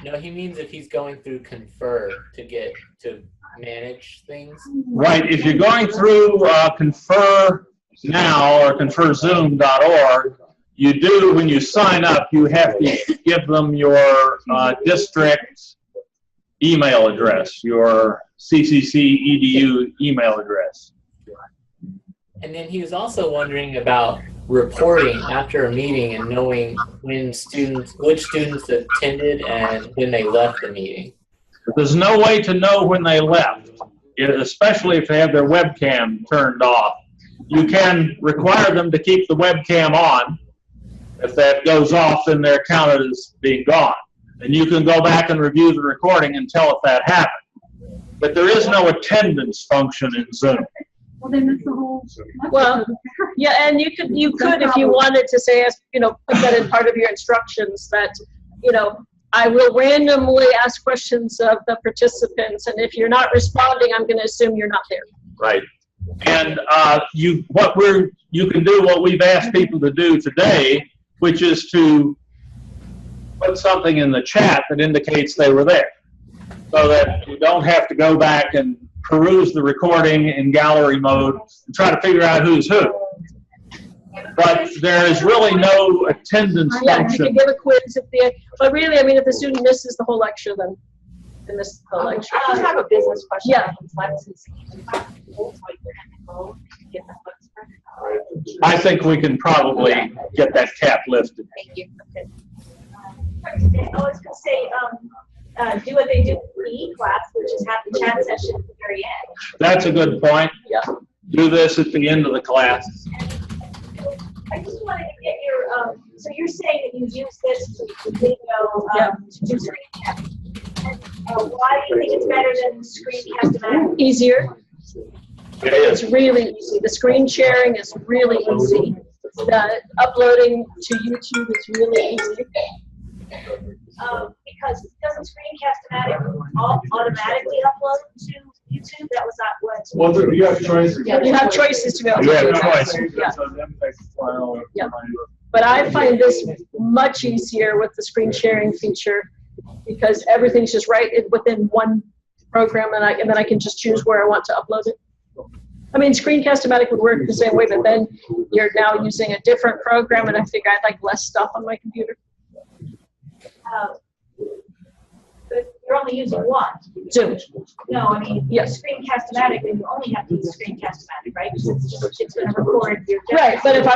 No, he means if he's going through Confer to manage things. Right, if you're going through Confer Now or conferzoom.org, you do, when you sign up, you have to give them your district email address, your CCC EDU email address. And then he was also wondering about reporting after a meeting and knowing which students attended and when they left the meeting. There's no way to know when they left, especially if they have their webcam turned off. You can require them to keep the webcam on. If that goes off, then they're counted as being gone. And you can go back and review the recording and tell if that happened. But there is no attendance function in Zoom. Well, then that's the whole. Well, yeah, and you could if you wanted to say, put that in part of your instructions that, I will randomly ask questions of the participants, and if you're not responding, I'm going to assume you're not there. Right. And you can do what we've asked people to do today, which is to put something in the chat that indicates they were there, so that you don't have to go back and peruse the recording in gallery mode and try to figure out who's who. But there is really no attendance Yeah, you function. can give a quiz but really, if the student misses the whole lecture, then they miss the whole lecture. I just have a business question. Yeah. I think we can probably get that cap lifted. Thank you. I was going to say, do what they do for E-class, which is have the chat session at the very end. That's a good point. Yeah. Do this at the end of the class. I just wanted to get your, so you're saying that you use this to video, to do screen cap. And why do you think it's better than Screencast-O-Matic? Easier. It is. It's really easy. The screen sharing is really easy. The uploading to YouTube is really easy. Because doesn't Screencast-O-Matic automatically upload to YouTube? That was not what. Well, you have choices. Yeah, you have choices to be able to You have do that. choices. Yeah. Yeah. But I find this much easier with the screen sharing feature because everything's just within one program, and then I can just choose where I want to upload it. Screencast-O-Matic would work the same way, but then you're now using a different program, and I think I'd like less stuff on my computer. But you're only using one. Zoom. No, Yes. Screencast-O-Matic, then you only have to use Screencast-O-Matic, right? Because it's going to record your. Right, but if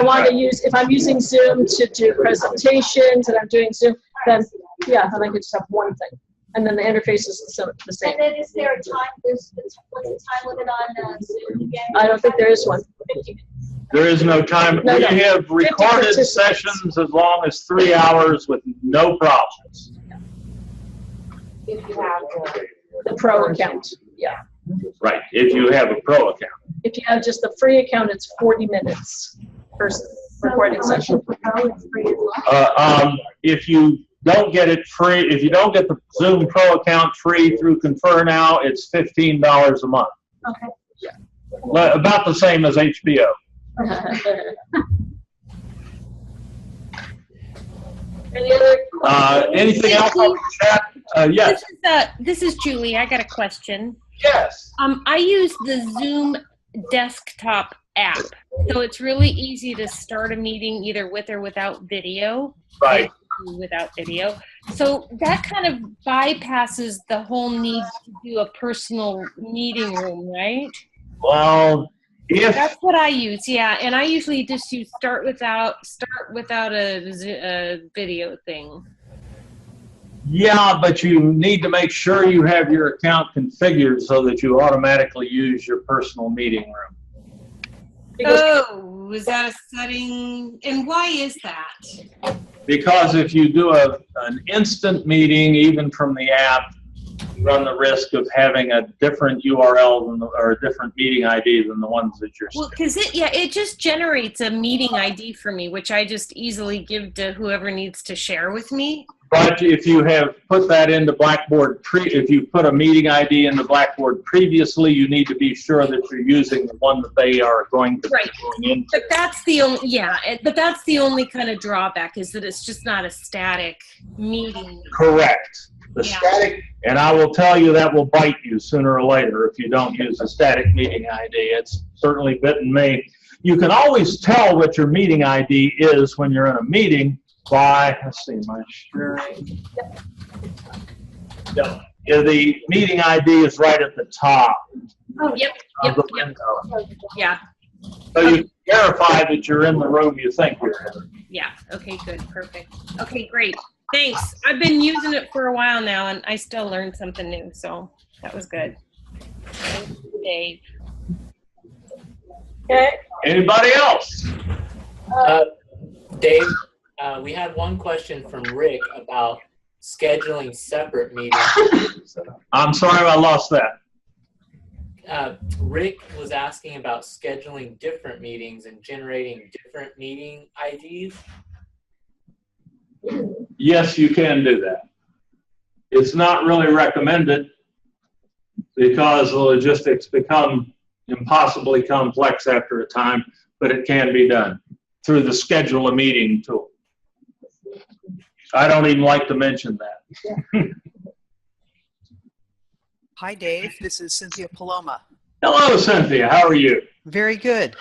I'm using Zoom to do presentations and I'm doing Zoom, then I could just have one thing. And then the interface is the same. And then is there a time, what's the time limit on Zoom again? I don't think there is one. 50 minutes. There is no time. No, We no. have 50 recorded participants. sessions as long as 3 hours with no problems. If you have The pro account, yeah. Right, if you have a pro account. If you have just the free account, it's 40 minutes per recording session. If you don't get it free, if you don't get the Zoom Pro account free through Confer Now, it's $15 a month. Okay. About the same as HBO. Any other? Anything else on the chat? Yes. This is Julie. I got a question. Yes. I use the Zoom desktop app, so it's really easy to start a meeting either with or without video. Right. Without video. So that kind of bypasses the whole need to do a personal meeting room, right? Well, that's what I use, yeah. And I usually just use start without a video thing. Yeah, but you need to make sure you have your account configured so that you automatically use your personal meeting room. Oh, is that a setting? And why is that? Because if you do an instant meeting, even from the app, run the risk of having a different URL or a different meeting ID than the ones that you're. Well, because it just generates a meeting ID for me, which I just easily give to whoever needs to share with me. But if you have put that into Blackboard, if you put a meeting ID into Blackboard previously, you need to be sure that you're using the one that they are going to be going into. But that's the only, but that's the only kind of drawback, is that it's just not a static meeting. Correct. The static, and I will tell you that will bite you sooner or later if you don't use a static meeting ID. It's certainly bitten me. You can always tell what your meeting ID is when you're in a meeting by, let's see, my sharing. Yeah, the meeting ID is right at the top. Oh, yep. Of the window. Yeah. So you can verify that you're in the room you think you're in. Yeah. Okay, good. Perfect. Okay, great. Thanks. I've been using it for a while now, and I still learned something new, so that was good. Thank you, Dave. Okay. Anybody else? Dave, we had one question from Rick about scheduling separate meetings. I'm sorry I lost that. Rick was asking about scheduling different meetings and generating different meeting IDs. Yes, you can do that. It's not really recommended because the logistics become impossibly complex after a time, but it can be done through the schedule a meeting tool. I don't even like to mention that. Hi, Dave. This is Cynthia Paloma. Hello, Cynthia. How are you? Very good.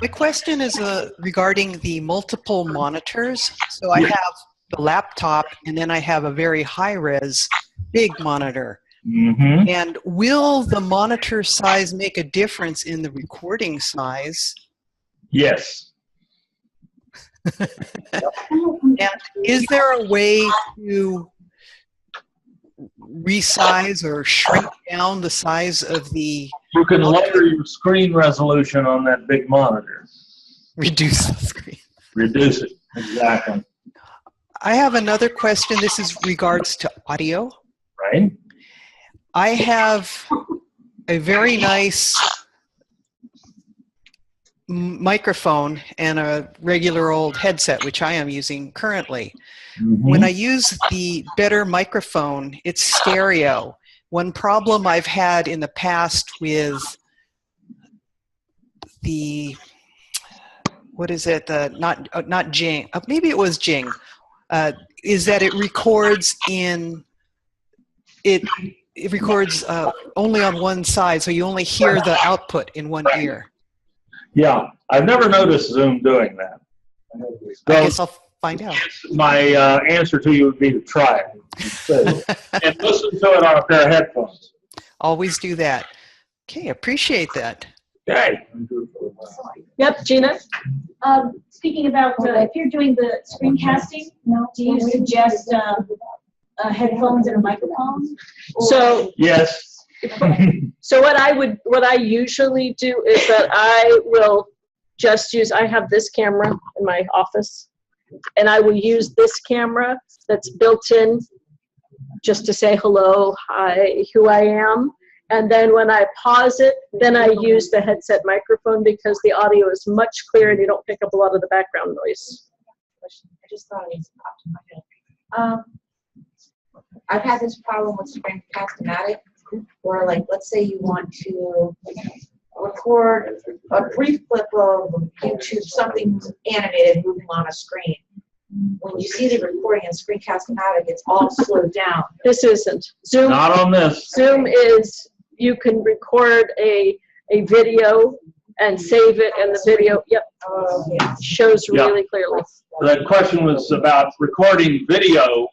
My question is regarding the multiple monitors. So I have the laptop, and then I have a very high-res big monitor. Mm-hmm. And will the monitor size make a difference in the recording size? Yes. And is there a way to resize or shrink down the size of the... You can lower your screen resolution on that big monitor. Reduce the screen. Reduce it, exactly. I have another question. This is regards to audio. Right. I have a very nice microphone and a regular old headset, which I am using currently. Mm-hmm. When I use the better microphone, it's stereo. One problem I've had in the past with the, what is it, not Jing, maybe it was Jing, is that it records it records only on one side, so you only hear the output in one ear. Yeah, I've never noticed Zoom doing that. I guess I'll find out. My answer to you would be to try it. And listen to it on a pair of headphones. Always do that. Okay, appreciate that. Okay. Yep, Gina? Speaking about, if you're doing the screencasting, do you suggest headphones and a microphone? So yes. So what I usually do is that I will just use, I have this camera in my office, and I will use this camera that's built in just to say hello, hi, who I am. And then when I pause it, then I use the headset microphone because the audio is much clearer and you don't pick up a lot of the background noise. I just thought it popped in my head. I've had this problem with Screencast-O-Matic, where, like, let's say you want to record a brief clip of YouTube, something animated moving on a screen. When you see the recording in Screencast-O-Matic, it's all slowed down. This isn't. Zoom. Not on this. Zoom is, you can record a video and save it, and the video, shows really clearly. The question was about recording video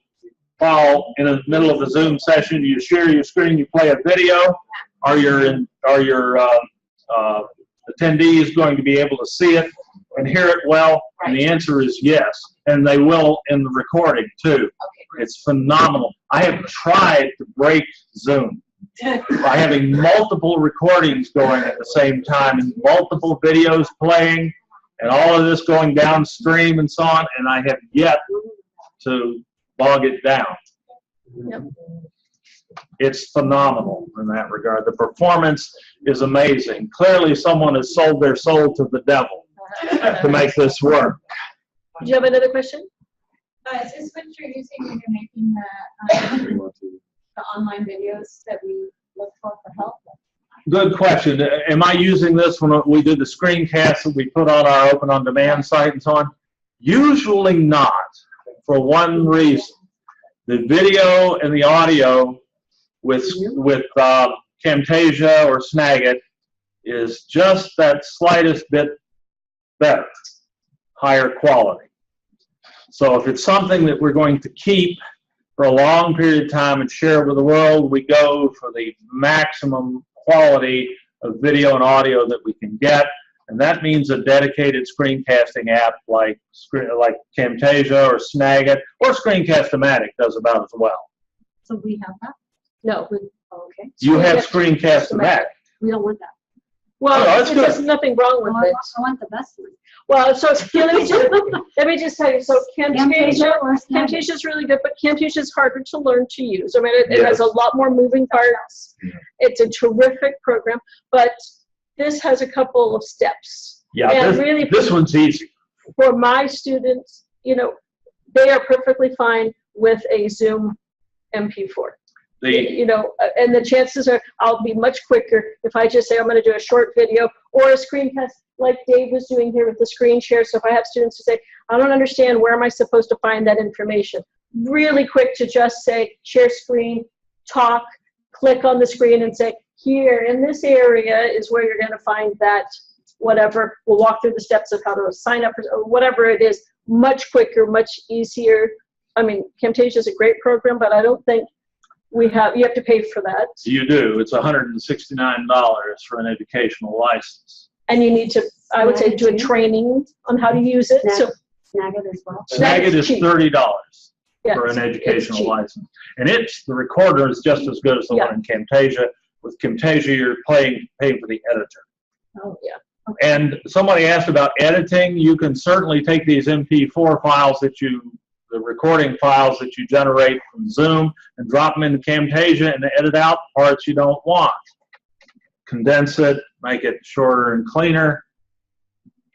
while in the middle of a Zoom session. You share your screen, you play a video. Are your attendees going to be able to see it and hear it well? And the answer is yes, and they will in the recording too. It's phenomenal. I have tried to break Zoom by having multiple recordings going at the same time and multiple videos playing and all of this going downstream and so on, and I have yet to log it down. Yep. It's phenomenal in that regard. The performance is amazing. Clearly, someone has sold their soul to the devil to make this work. Do you have another question? Is this what you're using when you're making the online videos that we look for help? Good question. Am I using this when we do the screencasts that we put on our Open On Demand site and so on? Usually not, for one reason. The video and the audio with Camtasia or Snagit is just that slightest bit better, higher quality. So if it's something that we're going to keep for a long period of time and share with the world, we go for the maximum quality of video and audio that we can get, and that means a dedicated screencasting app like Camtasia or Snagit or Screencast-O-Matic does about as well. So we have that? No. Okay. You have Screencast-O-Matic. We don't want that. Well, Oh, that's there's good. nothing wrong with it. I want the best one. Well, so let me just tell you, so Camtasia or Snagit? Camtasia is really good, but Camtasia is harder to learn to use. I mean, it Yes. has a lot more moving parts. It's a terrific program, but this has a couple of steps. Yeah, And really, this one's easy. for my students, you know, they are perfectly fine with a Zoom MP4. You know, and the chances are I'll be much quicker if I just say I'm going to do a short video or a screencast like Dave was doing here with the screen share. So if I have students who say, I don't understand, where am I supposed to find that information? Really quick to just say, share screen, talk, click on the screen and say, here in this area is where you're going to find that whatever. We'll walk through the steps of how to sign up or whatever it is, much quicker, much easier. I mean, Camtasia is a great program, but I don't think you have to pay for that. You do. It's $169 for an educational license. And you need to, I would say, do a training on how to use it. So Snagit as well. Snagit is cheap. $30 Yeah, for an it's educational cheap. license. And the recorder is just as good as the one in Camtasia. With Camtasia, you're paying for the editor. Oh, yeah. And somebody asked about editing. You can certainly take these MP4 files the recording files that you generate from Zoom and drop them into Camtasia and edit out parts you don't want. Condense it, make it shorter and cleaner,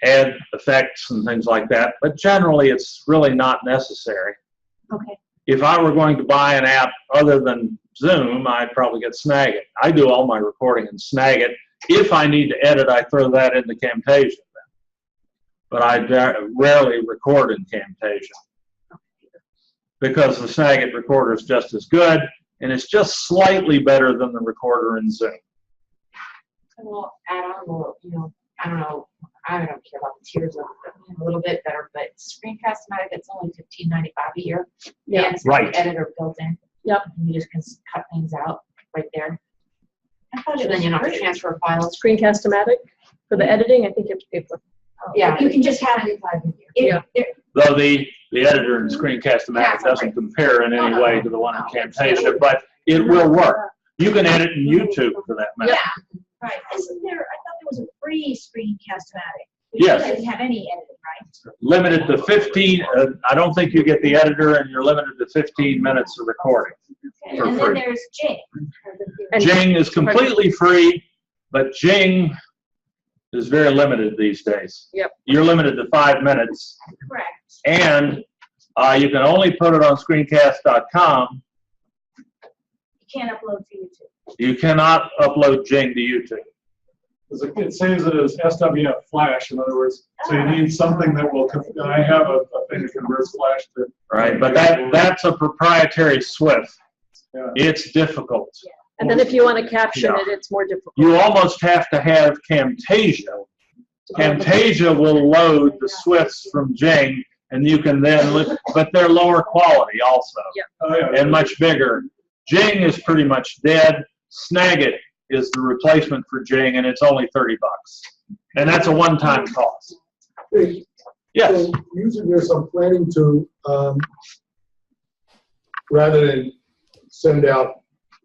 add effects and things like that. But generally, it's really not necessary. Okay. If I were going to buy an app other than Zoom, I'd probably get Snagit. I do all my recording in Snagit. If I need to edit, I throw that into Camtasia. But I rarely record in Camtasia because the Snagit recorder is just as good, and it's just slightly better than the recorder in Zoom. Well, add on a little, I don't care about the tiers of a little bit better, but Screencast-O-Matic, it's only $15.95 a year. Yeah. And it's got Right. the editor built in. Yep. And you just can cut things out right there. And then you don't have to transfer files. Screencast-O-Matic for the editing, I think you have to pay for. Yeah. You can just have Yeah. Though the editor in Screencast-O-Matic doesn't compare in any way to the one in Camtasia, but it will work. You can edit in YouTube for that matter. Yeah, right. Isn't there, I thought there was a free Screencast-O-Matic. Yes. It doesn't have any editing, right? Limited to 15, I don't think you get the editor, and you're limited to 15 minutes of recording Okay. for And then free. there's Jing. Jing is completely free, but Jing is very limited these days. Yep. You're limited to 5 minutes, Correct. and you can only put it on screencast.com. You can't upload to YouTube. You cannot upload Jing to YouTube. It saves it as SWF Flash, in other words. So you need something that will, and I have a thing that converts Flash to. Right, but that's a proprietary Swift. Yeah. It's difficult. And then if you want to caption Yeah. it, it's more difficult. You almost have to have Camtasia. Camtasia will load the Swifts from Jing, and you can then, but they're lower quality also, Oh, yeah. and much bigger. Jing is pretty much dead. Snagit is the replacement for Jing, and it's only $30. And that's a one-time cost. Hey, Yes. so using this, I'm planning to, rather than send out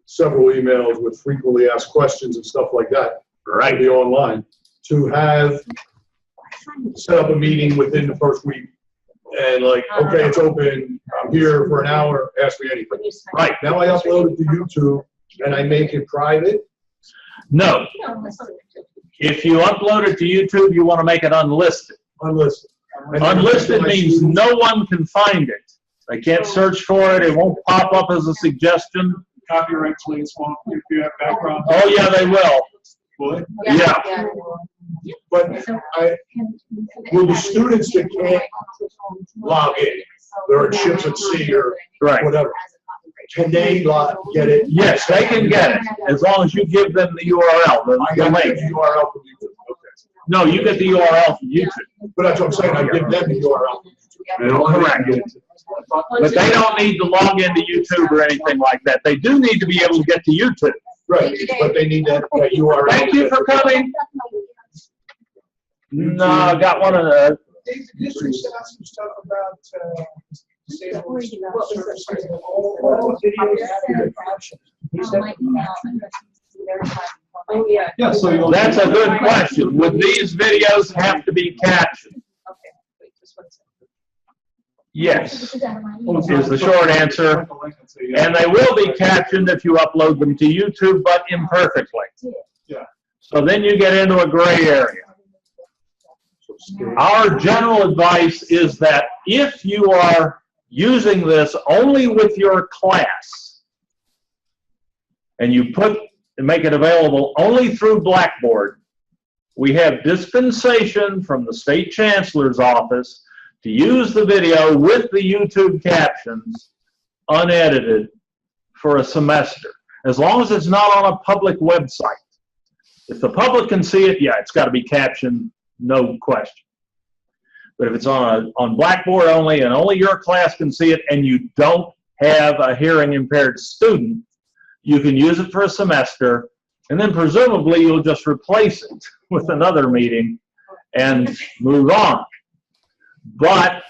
several emails with frequently asked questions and stuff like that, Right. be online, to have set up a meeting within the first week and like, okay, it's open, I'm here for an hour, ask me anything. Right. Now I upload it to YouTube and I make it private. No. If you upload it to YouTube, you want to make it unlisted. Unlisted. Unlisted means no one can find it. They can't search for it. It won't pop up as a suggestion. Copyright police won't, if you have background. Oh, yeah, they will. Will Yeah. But will the students that can't log in, they're in ships at sea or Right. whatever, can they get it? Yes, they can get it, as long as you give them the URL, I the got link. the URL from YouTube. Okay. No, you get the URL from YouTube. But that's what I'm saying, I give them the URL. Correct. But they don't need to log into YouTube or anything like that. They do need to be able to get to YouTube. Right, but they need that URL. Thank you for coming. No, I got one of the, The district sent out some stuff about, disabled services. Oh, yeah. Yeah, so you'll. that's a good question. Would these videos have to be captioned? Yes, is the short answer. And they will be captioned if you upload them to YouTube, but imperfectly. Yeah. So then you get into a gray area. Our general advice is that if you are using this only with your class, and you make it available only through Blackboard, we have dispensation from the State Chancellor's Office to use the video with the YouTube captions unedited for a semester, as long as it's not on a public website. If the public can see it, yeah, it's got to be captioned, no question. But if it's on Blackboard only and only your class can see it and you don't have a hearing impaired student, you can use it for a semester, and then presumably you'll just replace it with another meeting and move on. But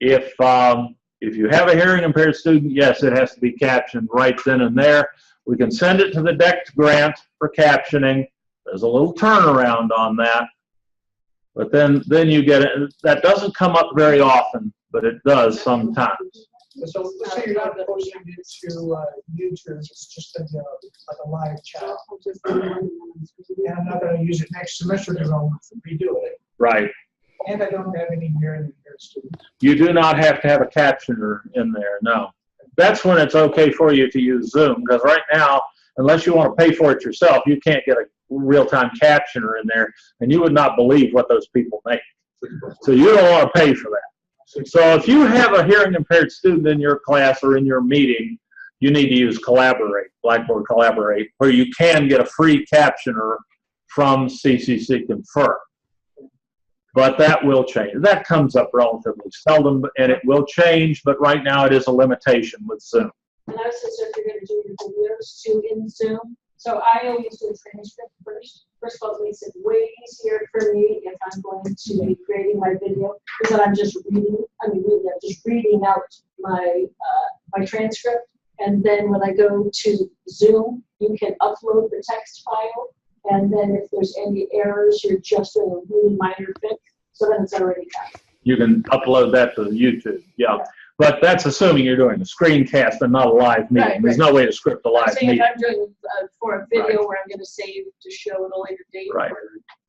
if you have a hearing impaired student, yes, it has to be captioned right then and there. We can send it to the DECT grant for captioning. There's a little turnaround on that. But then you get it. That doesn't come up very often, but it does sometimes. So let's say you're not posting it to YouTube, it's just like a live chat. And I'm not gonna use it next semester because I'll redo it. Right. And I don't have any hearing impaired students. You do not have to have a captioner in there, no. That's when it's okay for you to use Zoom, because right now, unless you want to pay for it yourself, you can't get a real-time captioner in there, and you would not believe what those people make. So you don't want to pay for that. So if you have a hearing impaired student in your class or in your meeting, you need to use Collaborate, Blackboard Collaborate, where you can get a free captioner from CCC Confirm. But that will change. That comes up relatively seldom, and it will change, but right now it is a limitation with Zoom. And I said, so if you're going to do your videos too in Zoom, so I always do a transcript first. First of all, it makes it way easier for me if I'm going to be creating my video, because then I'm just reading out my my transcript. And then when I go to Zoom, you can upload the text file. And then if there's any errors, you're just doing a really minor fix. So then it's already done. You can upload that to YouTube, yeah. But that's assuming you're doing a screencast and not a live meeting. Right, There's no way to script a I'm live saying meeting. if I'm doing for a video where I'm going to save to show at a later date. Right.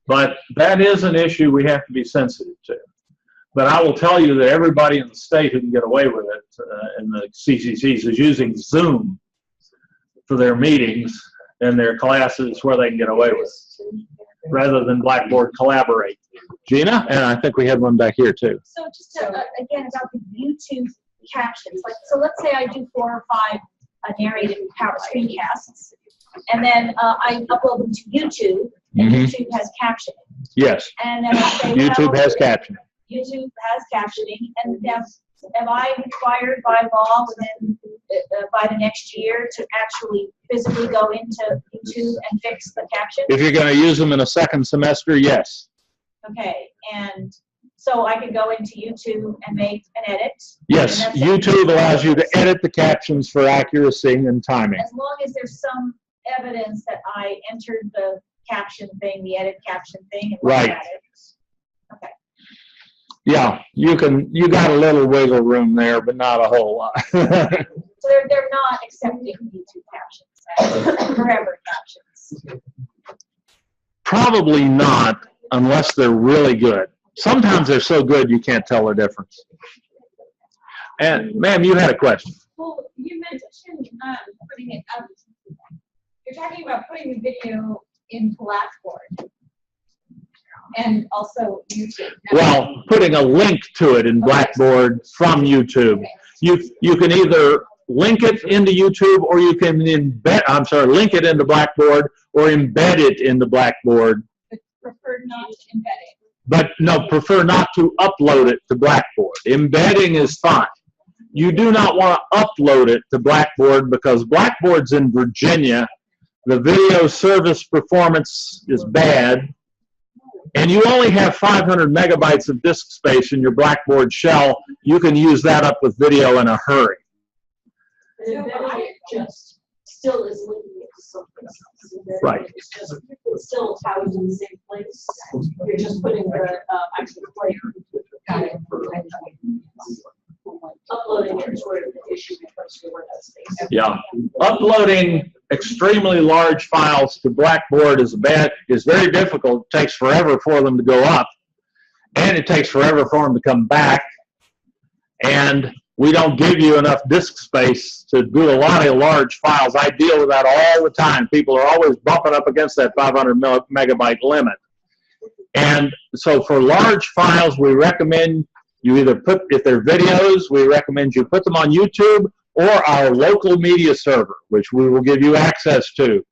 But that is an issue we have to be sensitive to. But I will tell you that everybody in the state who can get away with it in the CCCs is using Zoom for their meetings and their classes where they can get away with it, rather than Blackboard Collaborate. Gina? And I think we had one back here too. So just again about the YouTube captions, like, so let's say I do 4 or 5 narrated screencasts, and then I upload them to YouTube, and YouTube has captioning. Yes. And then I say, YouTube well, has captioning. YouTube has captioning, and am I required by law within by the next year to actually physically go into YouTube and fix the caption? If you're going to use them in a second semester, yes. Okay, and so I can go into YouTube and make an edit? Yes, YouTube allows you to edit the captions for accuracy and timing. As long as there's some evidence that I entered the caption thing, the edit caption thing, and looked Right. at it. Okay. Yeah, you got a little wiggle room there, but not a whole lot. So they're not accepting YouTube captions, forever captions. Probably not, unless they're really good. Sometimes they're so good you can't tell the difference. And ma'am, you had a question. Well, you mentioned putting it up. You're talking about putting the video in Blackboard and also YouTube. Well, putting a link to it in Blackboard from YouTube. You can either link it into YouTube, or you can link it into Blackboard or embed it into Blackboard. But prefer not to embed it. But no, prefer not to upload it to Blackboard. Embedding is fine. You do not want to upload it to Blackboard because Blackboard's in Virginia. The video service performance is bad, and you only have 500 megabytes of disk space in your Blackboard shell. You can use that up with video in a hurry. It just still is linking it to something else. Right. It's still housed in the same place. You're just putting the actual player. Got it. Uploading it is where the issue becomes where that space. Yeah. Uploading extremely large files to Blackboard is very difficult. It takes forever for them to go up, and it takes forever for them to come back. And we don't give you enough disk space to do a lot of large files. I deal with that all the time. People are always bumping up against that 500 megabyte limit. And so for large files, we recommend you either if they're videos, we recommend you put them on YouTube or our local media server, which we will give you access to.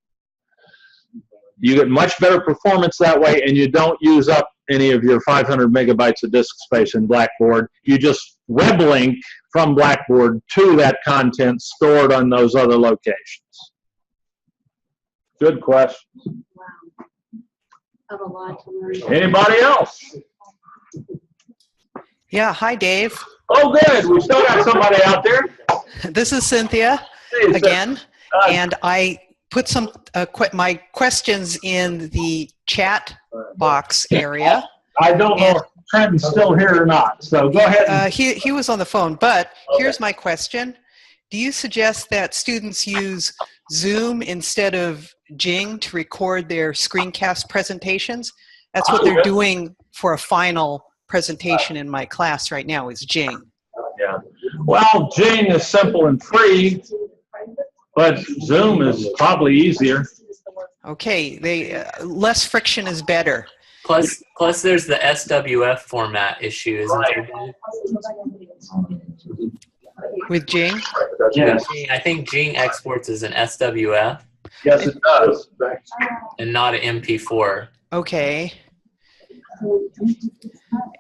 You get much better performance that way, and you don't use up any of your 500 megabytes of disk space in Blackboard. You just web link from Blackboard to that content stored on those other locations. Good question. Wow. Have a lot to learn. Anybody else? Yeah, hi, Dave. Oh, good. We still got somebody out there. This is Cynthia again, and I put some my questions in the chat box area. I don't know if Trenton's still here or not, so go ahead. He was on the phone, but here's my question. Do you suggest that students use Zoom instead of Jing to record their screencast presentations? That's what they're doing for a final presentation in my class right now is Jing. Yeah. Well, Jing is simple and free, but Zoom is probably easier. Okay, less friction is better. Plus there's the SWF format issue, isn't there? With Jing? Yes. I think Jing exports as an SWF. Yes, it does. And not an MP4. Okay.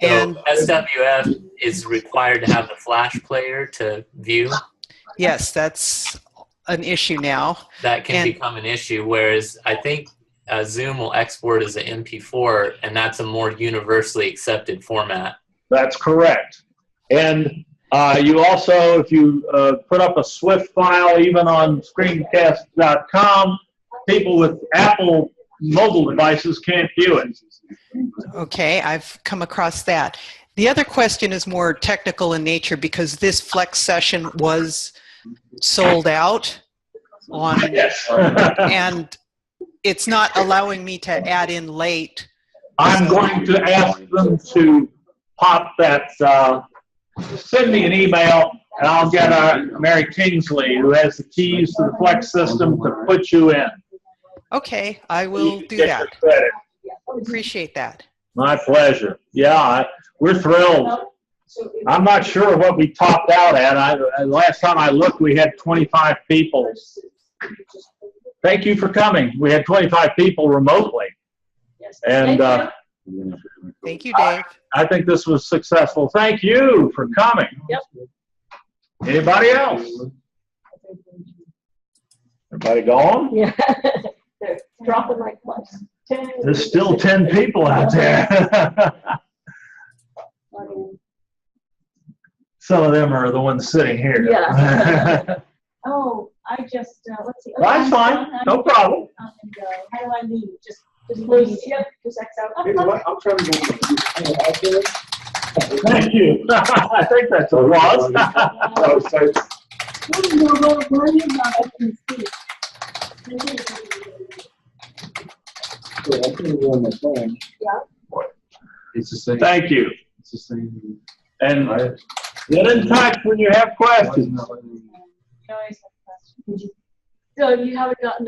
And SWF is required to have the Flash player to view. Yes, that's an issue now. That can become an issue, whereas I think Zoom will export as an MP4, and that's a more universally accepted format. That's correct. And you also, if you put up a Swift file, even on screencast.com, people with Apple mobile devices can't view it. Okay, I've come across that. The other question is more technical in nature because this Flex session was sold out on, and it's not allowing me to add in late. I'm going to ask them to pop that, send me an email, and I'll get Mary Kingsley, who has the keys to the Flex system, to put you in. Okay, I will do that. Appreciate that. My pleasure. Yeah, we're thrilled. I'm not sure what we topped out at. Last time I looked, we had 25 people. Thank you for coming. We had 25 people remotely. And thank you, Dave. I think this was successful. Thank you for coming. Yep. Anybody else? Everybody gone? Yeah. They're dropping like flies. There's still 10 people out there. Some of them are the ones sitting here. Yeah. Oh, I just, let's see. That's fine. No problem. How do I leave? Just leave. Yep, just X out. I'm trying to go. Thank you. I think that's a loss. It's the same. Thank you. It's the same. And get in touch when you have questions. So you haven't gotten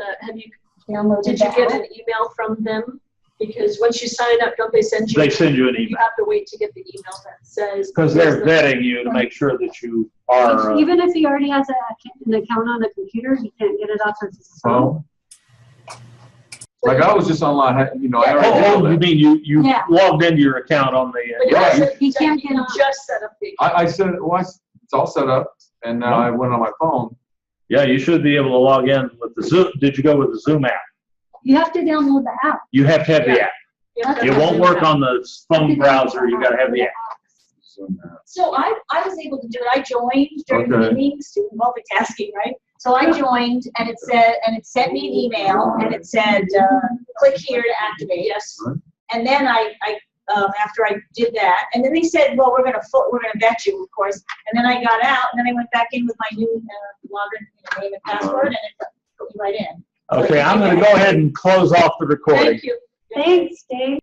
did you get an email from them? Because once you sign up, don't they send you? They send you an You email have to wait to get the email that says. because they're vetting you to make sure that you are. Even if he already has an account on a computer, he can't get it off of his phone. Like I was just online, I already Oh, know you that. mean you Yeah. logged into your account on the. But it Yeah, doesn't- he can't get on. Just set up the. I said it once, it's all set up, and now I went on my phone. Yeah, you should be able to log in with the Zoom. Did you go with the Zoom app? You have to download the app. You have to have the app. Yeah. It won't work on the phone browser. You got to have the app. So I was able to do it. I joined during the Okay. meetings, doing multitasking, right? So I joined and it sent me an email and it said, click here to activate. Yes. And then after I did that, and then they said, well, we're gonna vet you, of course. And then I got out and then I went back in with my new login, name and password, and it put me right in. Okay, I'm going to go ahead and close off the recording. Thank you. Thanks, Dave.